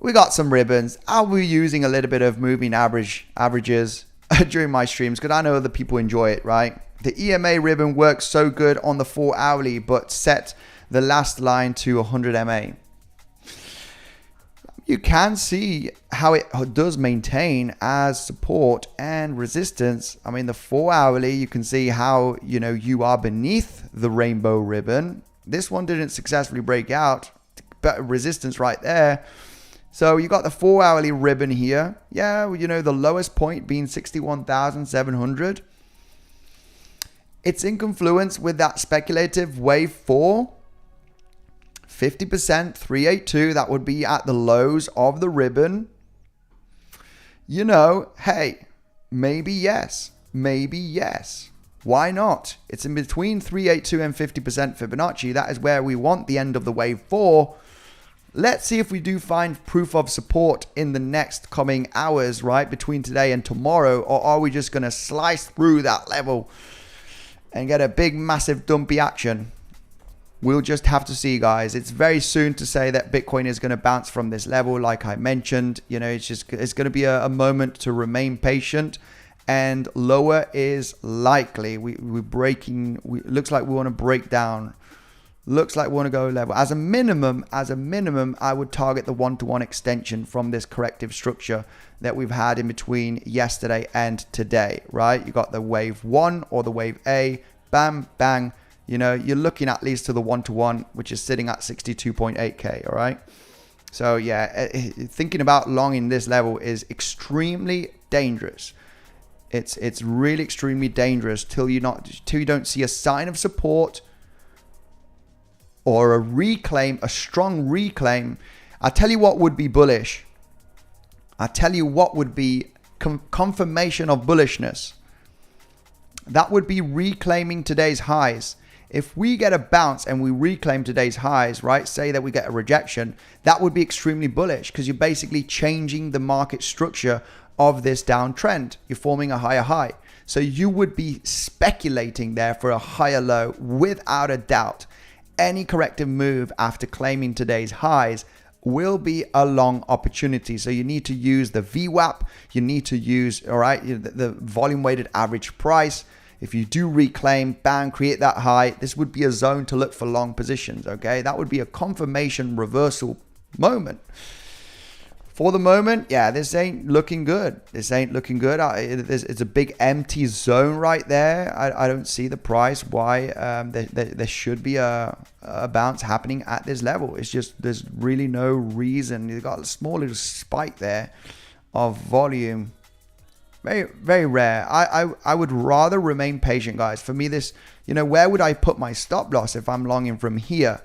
[SPEAKER 1] We got some ribbons. I'll be using a little bit of moving averages during my streams because I know other people enjoy it, right? The EMA ribbon works so good on the 4 hourly, but set the last line to 100 MA. you can see how it does maintain as support and resistance. I mean, the 4 hourly, you can see how, you are beneath the rainbow ribbon. This one didn't successfully break out, but resistance right there. So you got the 4 hourly ribbon here. Yeah, the lowest point being 61,700. It's in confluence with that speculative wave 4. 50%, 382, that would be at the lows of the ribbon. Hey, maybe yes. Maybe yes. Why not? It's in between 382 and 50% Fibonacci. That is where we want the end of the wave 4. Let's see if we do find proof of support in the next coming hours, right? Between today and tomorrow. Or are we just going to slice through that level and get a big, massive dumpy action? We'll just have to see, guys. It's very soon to say that Bitcoin is going to bounce from this level. Like I mentioned, it's going to be a moment to remain patient, and lower is likely. We're breaking. Looks like we want to break down. Looks like we want to go level. As a minimum, I would target the one-to-one extension from this corrective structure that we've had in between yesterday and today, right? You got the wave 1 or the wave A, bam, bang. You're looking at least to the one-to-one, which is sitting at 62.8K, all right? So yeah, thinking about longing this level is extremely dangerous. It's really extremely dangerous till you don't see a sign of support or a strong reclaim. I tell you what would be bullish. I tell you what would be confirmation of bullishness. That would be reclaiming today's highs. If we get a bounce and we reclaim today's highs, right? Say that we get a rejection, that would be extremely bullish because you're basically changing the market structure of this downtrend. You're forming a higher high. So you would be speculating there for a higher low without a doubt. Any corrective move after claiming today's highs will be a long opportunity. So you need to use the VWAP. You need to use, all right, the volume weighted average price. If you do reclaim, bang, create that high, this would be a zone to look for long positions, okay? That would be a confirmation reversal moment. For the moment, yeah, this ain't looking good. This ain't looking good. It's a big empty zone right there. I don't see the price why there should be a bounce happening at this level. It's just there's really no reason. You've got a small little spike there of volume. Very, very rare. I would rather remain patient, guys. For me, this, where would I put my stop loss if I'm longing from here?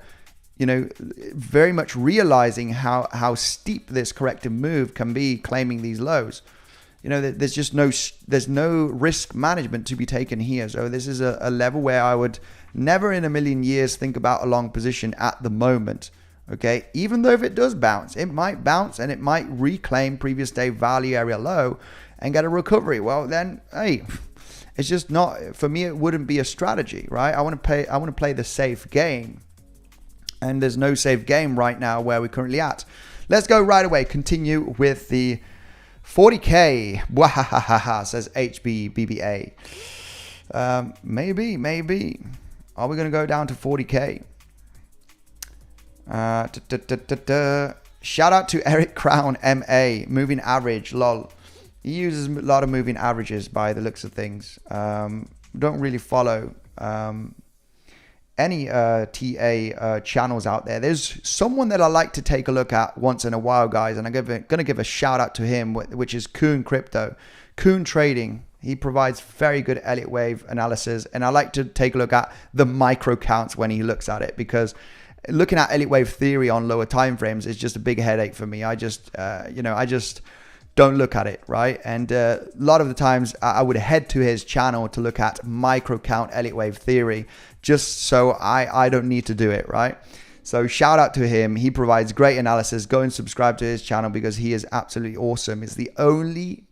[SPEAKER 1] Very much realizing how steep this corrective move can be, claiming these lows. There's no risk management to be taken here. So this is a level where I would never in a million years think about a long position at the moment. Okay, even though if it does bounce, it might bounce and it might reclaim previous day value area low and get a recovery. Well, then, hey, it's just not, for me, it wouldn't be a strategy, right? I want to play the safe game. And there's no safe game right now where we're currently at. Let's go right away. Continue with the 40K. Wahahaha, says HBBBA. Maybe. Are we going to go down to 40K? Shout out to Eric Crown, MA. Moving average, lol. He uses a lot of moving averages by the looks of things. Don't really follow any TA channels out there. There's someone that I like to take a look at once in a while, guys, and I'm going to give a shout out to him, which is Coon Crypto, Coon Trading. He provides very good Elliott wave analysis, and I like to take a look at the micro counts when he looks at it, because looking at Elliott wave theory on lower time frames is just a big headache for me. I just don't look at it, right? And a lot of the times I would head to his channel to look at micro count Elliott wave theory, just so I don't need to do it, right? So shout out to him. He provides great analysis. Go and subscribe to his channel because he is absolutely awesome. It's the only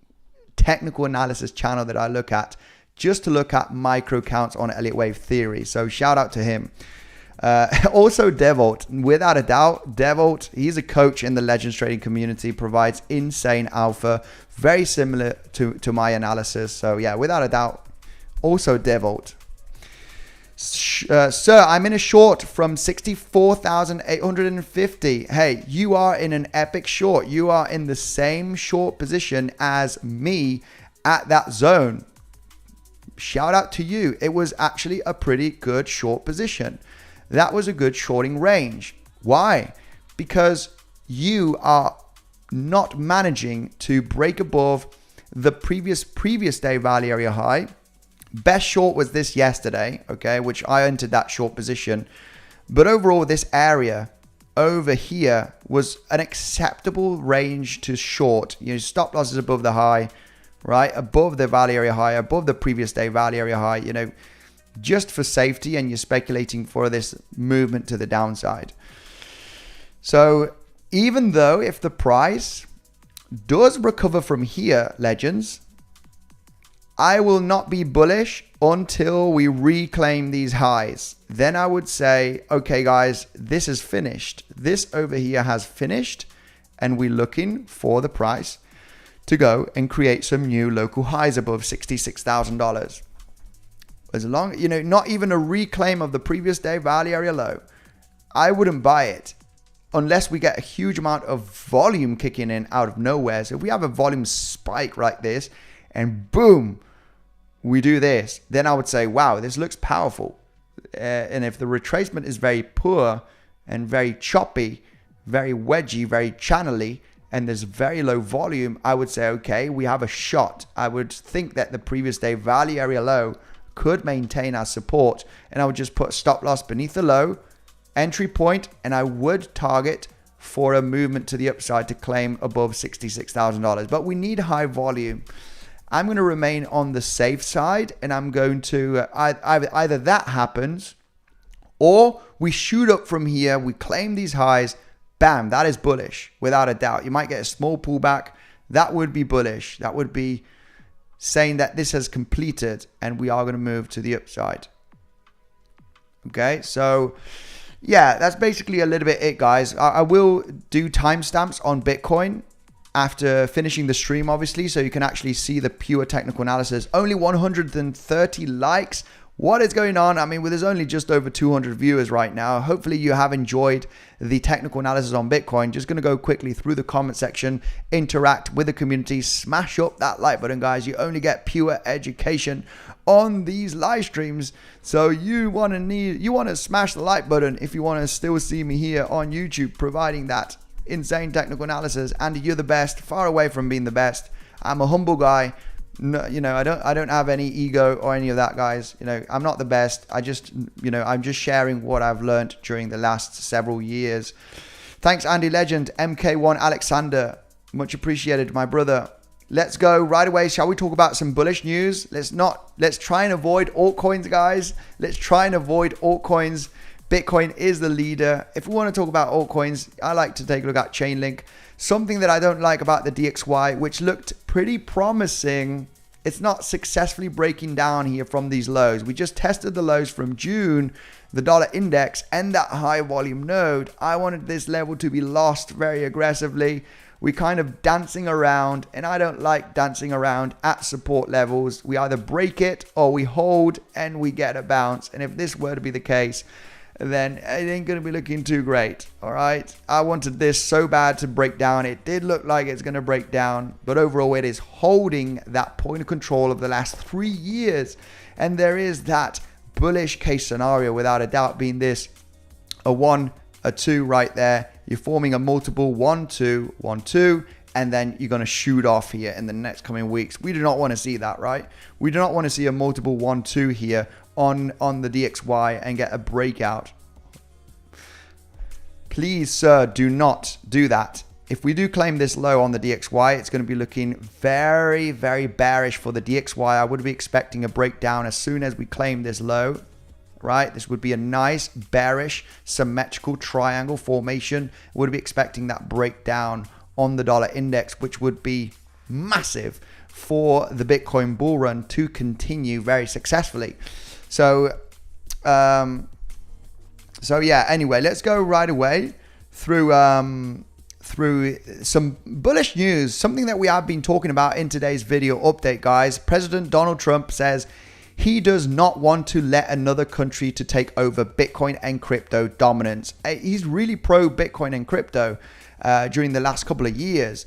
[SPEAKER 1] technical analysis channel that I look at just to look at micro counts on Elliott wave theory. So shout out to him. Also 𝗕𝗶𝘆𝗽, without a doubt, 𝗕𝗶𝘆𝗽, he's a coach in the Legends trading community, provides insane alpha, very similar to my analysis. So yeah, without a doubt, also 𝗕𝗶𝘆𝗽. Sir, I'm in a short from 64,850. Hey, you are in an epic short. You are in the same short position as me at that zone. Shout out to you. It was actually a pretty good short position. That was a good shorting range. Why? Because you are not managing to break above the previous day value area high. Best short was this yesterday, okay, which I entered that short position. But overall, this area over here was an acceptable range to short. You know, stop losses above the high, right? Above the value area high, above the previous day value area high, you know, just for safety, and you're speculating for this movement to the downside. So even though if the price does recover from here, legends, I will not be bullish until we reclaim these highs. Then I would say, okay, guys, this is finished. This over here has finished, and we're looking for the price to go and create some new local highs above $66,000. As long, you know, not even a reclaim of the previous day value area low, I wouldn't buy it unless we get a huge amount of volume kicking in out of nowhere. So if we have a volume spike like this and boom, we do this, then I would say, wow, this looks powerful. And if the retracement is very poor and very choppy, very wedgy, very channely, and there's very low volume, I would say, okay, we have a shot. I would think that the previous day value area low could maintain our support, and I would just put a stop loss beneath the low, entry point, and I would target for a movement to the upside to claim above $66,000. But we need high volume. I'm going to remain on the safe side, and I'm going to either that happens or we shoot up from here, we claim these highs, bam, that is bullish without a doubt. You might get a small pullback. That would be bullish. That would be saying that this has completed and we are going to move to the upside. Okay, so yeah, that's basically a little bit it, guys. I will do timestamps on Bitcoin after finishing the stream, obviously, so you can actually see the pure technical analysis. Only 130 likes. What is going on? I mean, there's only just over 200 viewers right now. Hopefully you have enjoyed the technical analysis on Bitcoin. Just going to go quickly through the comment section, interact with the community, smash up that like button, guys. You only get pure education on these live streams. So you want to smash the like button if you want to still see me here on YouTube providing that insane technical analysis. And you're the best, far away from being the best. I'm a humble guy. No, you know, I don't have any ego or any of that, guys. You know, I'm not the best. I'm just sharing what I've learned during the last several years. Thanks, Andy Legend, MK1 Alexander. Much appreciated, my brother. Let's go right away. Shall we talk about some bullish news? Let's try and avoid altcoins, guys. Let's try and avoid altcoins. Bitcoin is the leader. If we want to talk about altcoins, I like to take a look at Chainlink. Something that I don't like about the DXY, which looked pretty promising, it's not successfully breaking down here from these lows. We just tested the lows from June, the dollar index, and that high volume node. I wanted this level to be lost very aggressively. We kind of dancing around, and I don't like dancing around at support levels. We either break it or we hold and we get a bounce. And if this were to be the case, then it ain't going to be looking too great. All right. I wanted this so bad to break down. It did look like it's going to break down, but overall it is holding that point of control of the last 3 years. And there is that bullish case scenario without a doubt, being this a 1, a 2 right there. You're forming a multiple 1, 2, 1, 2. And then you're going to shoot off here in the next coming weeks. We do not want to see that, right? We do not want to see a multiple 1, 2 here on the DXY and get a breakout. Please, sir, do not do that. If we do claim this low on the DXY, it's going to be looking very, very bearish for the DXY. I would be expecting a breakdown as soon as we claim this low, right? This would be a nice bearish symmetrical triangle formation. Would be expecting that breakdown on the dollar index, which would be massive for the Bitcoin bull run to continue very successfully. So yeah, anyway, let's go right away through some bullish news, something that we have been talking about in today's video update, guys. President Donald Trump says He does not want to let another country to take over Bitcoin and crypto dominance. He's really pro Bitcoin and crypto during the last couple of years.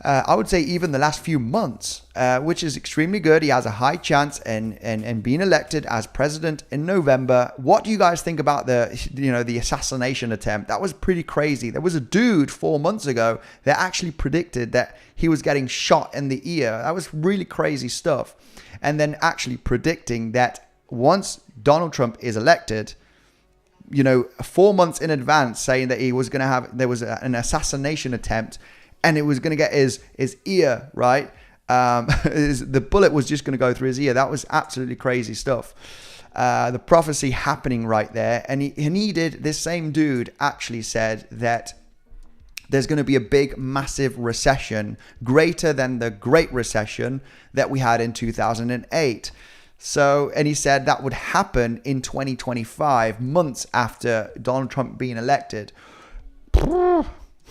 [SPEAKER 1] I would say even the last few months, which is extremely good. He has a high chance in being elected as president in November. What do you guys think about the assassination attempt? That was pretty crazy. There was a dude 4 months ago that actually predicted that he was getting shot in the ear. That was really crazy stuff. And then actually predicting that once Donald Trump is elected, 4 months in advance, saying that there was an assassination attempt, and it was going to get his ear, right? The bullet was just going to go through his ear. That was absolutely crazy stuff. The prophecy happening right there. And he did, this same dude actually said that there's going to be a big, massive recession, greater than the Great Recession that we had in 2008. So, and he said that would happen in 2025, months after Donald Trump being elected.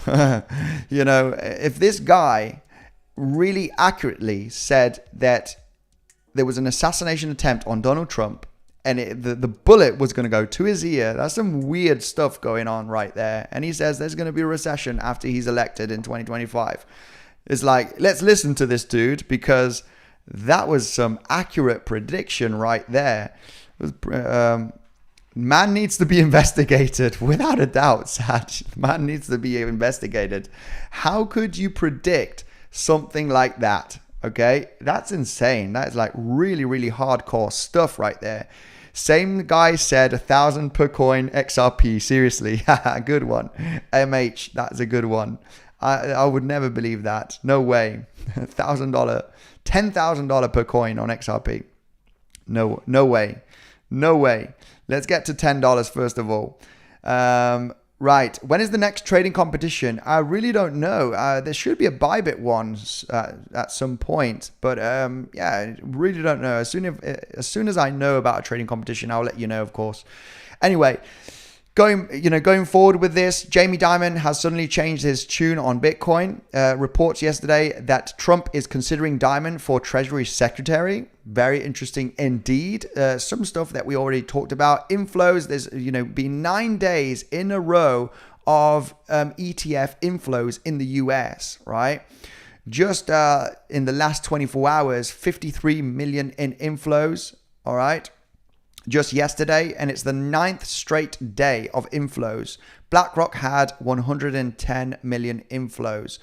[SPEAKER 1] If this guy really accurately said that there was an assassination attempt on Donald Trump and the bullet was going to go to his ear, that's some weird stuff going on right there. And he says there's going to be a recession after he's elected in 2025. It's like, let's listen to this dude, because that was some accurate prediction right there. Man needs to be investigated, without a doubt, Saj. Man needs to be investigated. How could you predict something like that? Okay, that's insane. That is like really, really hardcore stuff right there. Same guy said 1,000 per coin XRP. Seriously, good one. MH, that's a good one. I would never believe that. No way. $1,000, $10,000 per coin on XRP. No way. No way. Let's get to $10 first of all. Right. When is the next trading competition? I really don't know. There should be a Bybit one at some point. But yeah, really don't know. As soon as I know about a trading competition, I'll let you know, of course. Anyway, going forward with this, Jamie Dimon has suddenly changed his tune on Bitcoin. Reports yesterday that Trump is considering Dimon for Treasury Secretary. Very interesting indeed. Some stuff that we already talked about. Inflows, there's been 9 days in a row of ETF inflows in the US, right? Just in the last 24 hours, 53 million in inflows, all right? Just yesterday, and it's the 9th straight day of inflows. BlackRock had 110 million inflows.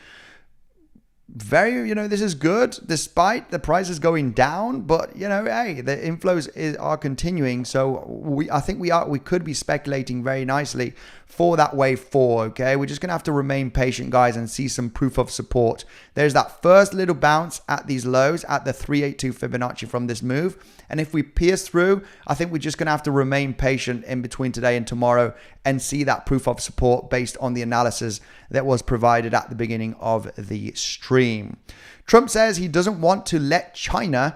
[SPEAKER 1] Very, this is good despite the prices going down, but hey, the inflows are continuing. So I think we could be speculating very nicely for that wave 4. Okay, we're just gonna have to remain patient, guys, and see some proof of support. There's that first little bounce at these lows at the 382 Fibonacci from this move, and if we pierce through, I think we're just gonna have to remain patient in between today and tomorrow and see that proof of support based on the analysis that was provided at the beginning of the stream. Trump says he doesn't want to let China,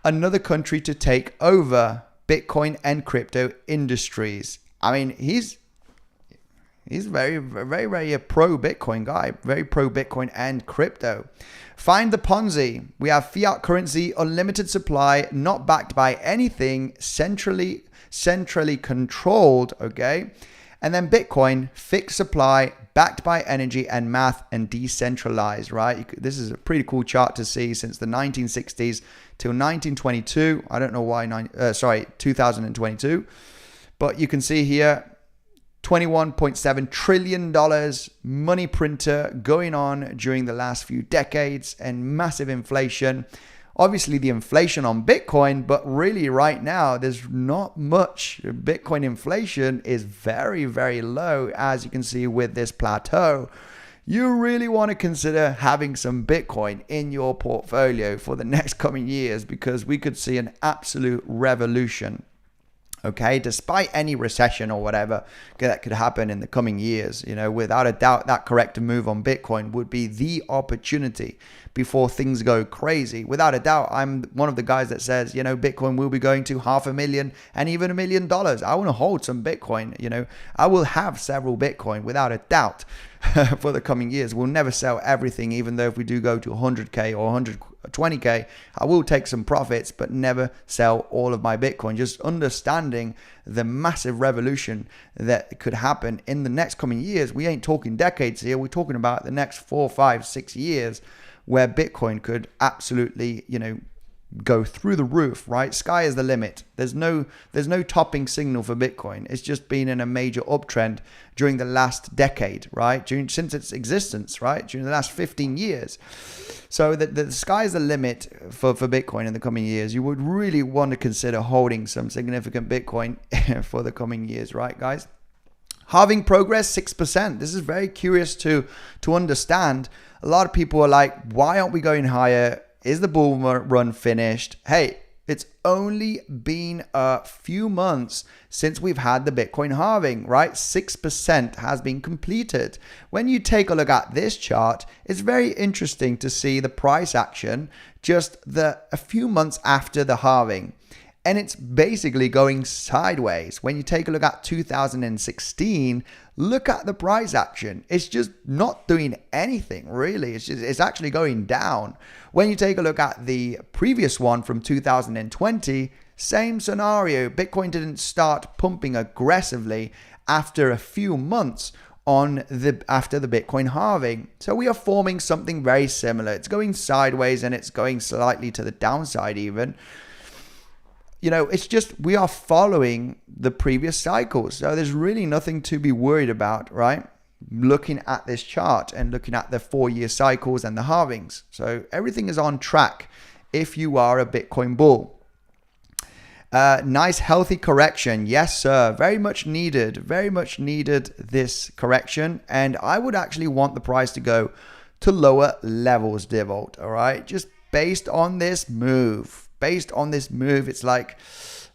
[SPEAKER 1] another country, to take over Bitcoin and crypto industries. I mean, he's very, very, very pro Bitcoin guy, very pro Bitcoin and crypto. Find the Ponzi. We have fiat currency, unlimited supply, not backed by anything, centrally controlled, okay? And then Bitcoin, fixed supply, backed by energy and math, and decentralized, right? This is a pretty cool chart to see since the 1960s till 1922. I don't know why, 2022. But you can see here, $21.7 trillion money printer going on during the last few decades, and massive inflation. Obviously the inflation on Bitcoin, but really right now there's not much. Bitcoin inflation is very, very low, as you can see with this plateau. You really want to consider having some Bitcoin in your portfolio for the next coming years, because we could see an absolute revolution. Okay, despite any recession or whatever that could happen in the coming years, without a doubt, that corrective move on Bitcoin would be the opportunity before things go crazy. Without a doubt, I'm one of the guys that says, Bitcoin will be going to $500,000 and even $1 million. I want to hold some Bitcoin. I will have several Bitcoin without a doubt. for the coming years. We'll never sell everything, even though if we do go to 100K or 120K, I will take some profits, but never sell all of my Bitcoin. Just understanding the massive revolution that could happen in the next coming years. We ain't talking decades here. We're talking about the next 4, 5, 6 years where Bitcoin could absolutely, go through the roof, right? Sky is the limit. There's no topping signal for Bitcoin. It's just been in a major uptrend during the last decade, right? Since its existence, right? During the last 15 years. So the sky is the limit for Bitcoin in the coming years. You would really want to consider holding some significant Bitcoin for the coming years, right, guys? Halving progress, 6%. This is very curious to understand. A lot of people are like, why aren't we going higher? Is the bull run finished? Hey, it's only been a few months since we've had the Bitcoin halving, right? 6% has been completed. When you take a look at this chart, it's very interesting to see the price action just a few months after the halving. And it's basically going sideways. When you take a look at 2016, look at the price action. It's just not doing anything, really. It's actually going down. When you take a look at the previous one from 2020, same scenario. Bitcoin didn't start pumping aggressively after a few months after the Bitcoin halving. So we are forming something very similar. It's going sideways and it's going slightly to the downside even. It's just we are following the previous cycles. So there's really nothing to be worried about, right? Looking at this chart and looking at the 4-year cycles and the halvings. So everything is on track if you are a Bitcoin bull. Nice healthy correction. Yes, sir. Very much needed. Very much needed this correction. And I would actually want the price to go to lower levels, 𝗬𝗏. All right. Just based on this move. It's like,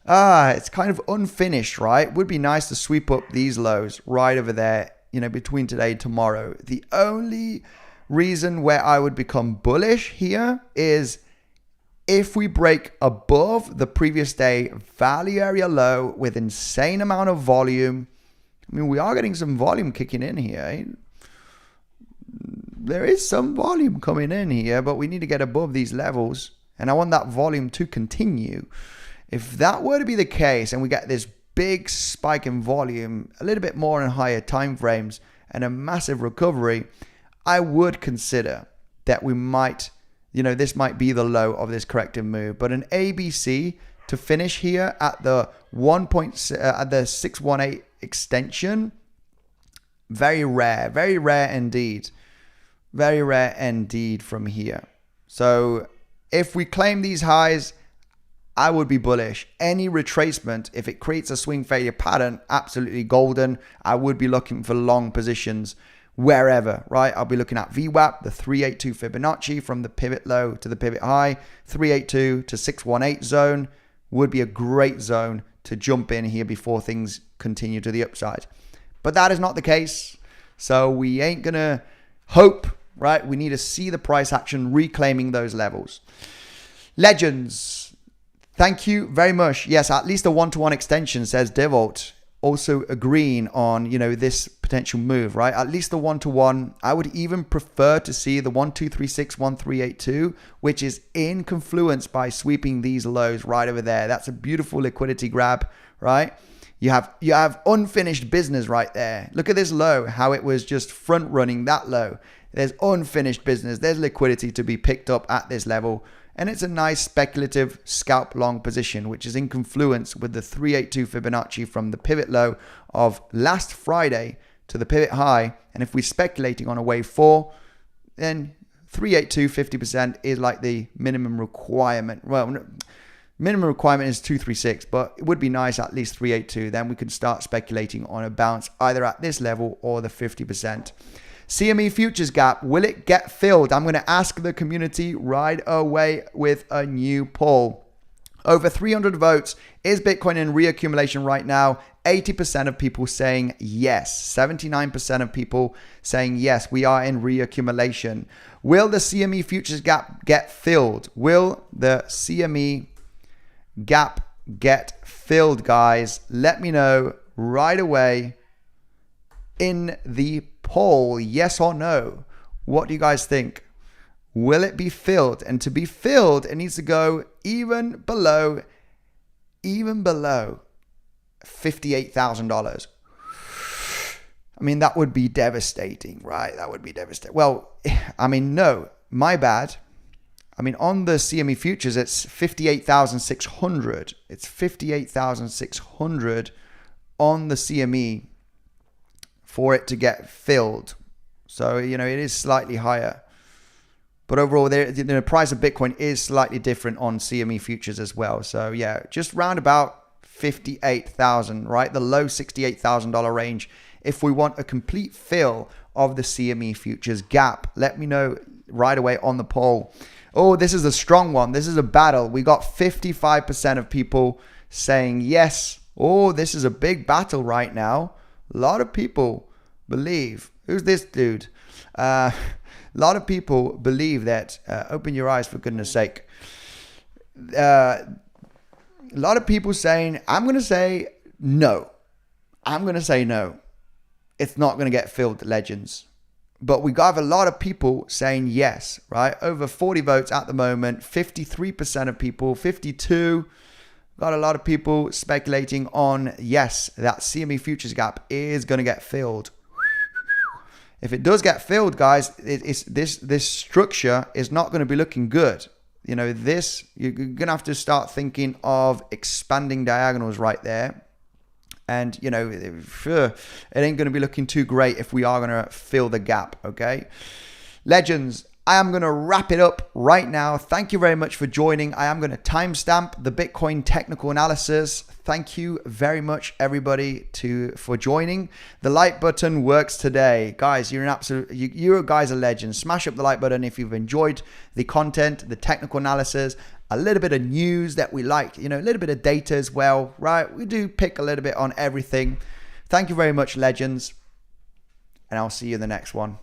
[SPEAKER 1] it's kind of unfinished, right? Would be nice to sweep up these lows right over there, between today and tomorrow. The only reason where I would become bullish here is if we break above the previous day value area low with insane amount of volume. I mean, we are getting some volume kicking in here. There is some volume coming in here, but we need to get above these levels. And I want that volume to continue. If that were to be the case and we get this big spike in volume, a little bit more in higher time frames and a massive recovery, I would consider that we might, this might be the low of this corrective move. But an ABC to finish here at the 618 extension, very rare indeed. Very rare indeed from here. So if we claim these highs, I would be bullish. Any retracement, if it creates a swing failure pattern, absolutely golden. I would be looking for long positions wherever, right? I'll be looking at VWAP, the 382 Fibonacci from the pivot low to the pivot high, 382 to 618 zone would be a great zone to jump in here before things continue to the upside. But that is not the case. So we ain't going to hope, right? We need to see the price action reclaiming those levels. Legends, thank you very much. Yes, at least a 1-to-1 extension, says 𝗬𝗏. Also agreeing on, this potential move, right? At least the 1-to-1. I would even prefer to see the 1236, 1382, which is in confluence by sweeping these lows right over there. That's a beautiful liquidity grab, right? You have unfinished business right there. Look at this low, how it was just front running that low. There's unfinished business. There's liquidity to be picked up at this level. And it's a nice speculative scalp long position, which is in confluence with the 382 Fibonacci from the pivot low of last Friday to the pivot high. And if we're speculating on a wave 4, then 382, 50% is like the minimum requirement. Well, minimum requirement is 236, but it would be nice at least 382. Then we can start speculating on a bounce either at this level or the 50%. CME futures gap, will it get filled? I'm going to ask the community right away with a new poll. Over 300 votes. Is Bitcoin in reaccumulation right now? 80% of people saying yes. 79% of people saying yes, we are in reaccumulation. Will the CME futures gap get filled? Will the CME gap get filled, guys? Let me know right away in the poll, yes or no. What do you guys think? Will it be filled? And to be filled, it needs to go even below $58,000. I mean, that would be devastating, right? That would be devastating. Well, I mean, no, my bad. I mean, on the CME futures, it's 58,600. It's 58,600 on the CME for it to get filled. So, you know, it is slightly higher. But overall, the price of Bitcoin is slightly different on CME futures as well. So, yeah, just round about 58,000, right? The low $68,000 range. If we want a complete fill of the CME futures gap, let me know right away on the poll. Oh, this is a strong one. This is a battle. We got 55% of people saying yes. Oh, this is a big battle right now. A lot of people believe. Who's this dude? A lot of people believe that. Open your eyes, for goodness sake. A lot of people saying, I'm going to say no. I'm going to say no. It's not going to get filled, legends. But we got a lot of people saying yes, right? Over 40 votes at the moment, 53% of people, 52. Got a lot of people speculating on yes, that CME futures gap is going to get filled. If it does get filled, guys, this structure is not going to be looking good. You know, this, you're going to have to start thinking of expanding diagonals right there. And, you know, it ain't going to be looking too great if we are going to fill the gap, okay? Legends, I am going to wrap it up right now. Thank you very much for joining. I am going to timestamp the Bitcoin technical analysis. Thank you very much, everybody, for joining. The like button works today. Guys, you're an absolute, you guys are legends. Smash up the like button if you've enjoyed the content, the technical analysis, a little bit of news that we like, you know, a little bit of data as well, right? We do pick a little bit on everything. Thank you very much, legends. And I'll see you in the next one.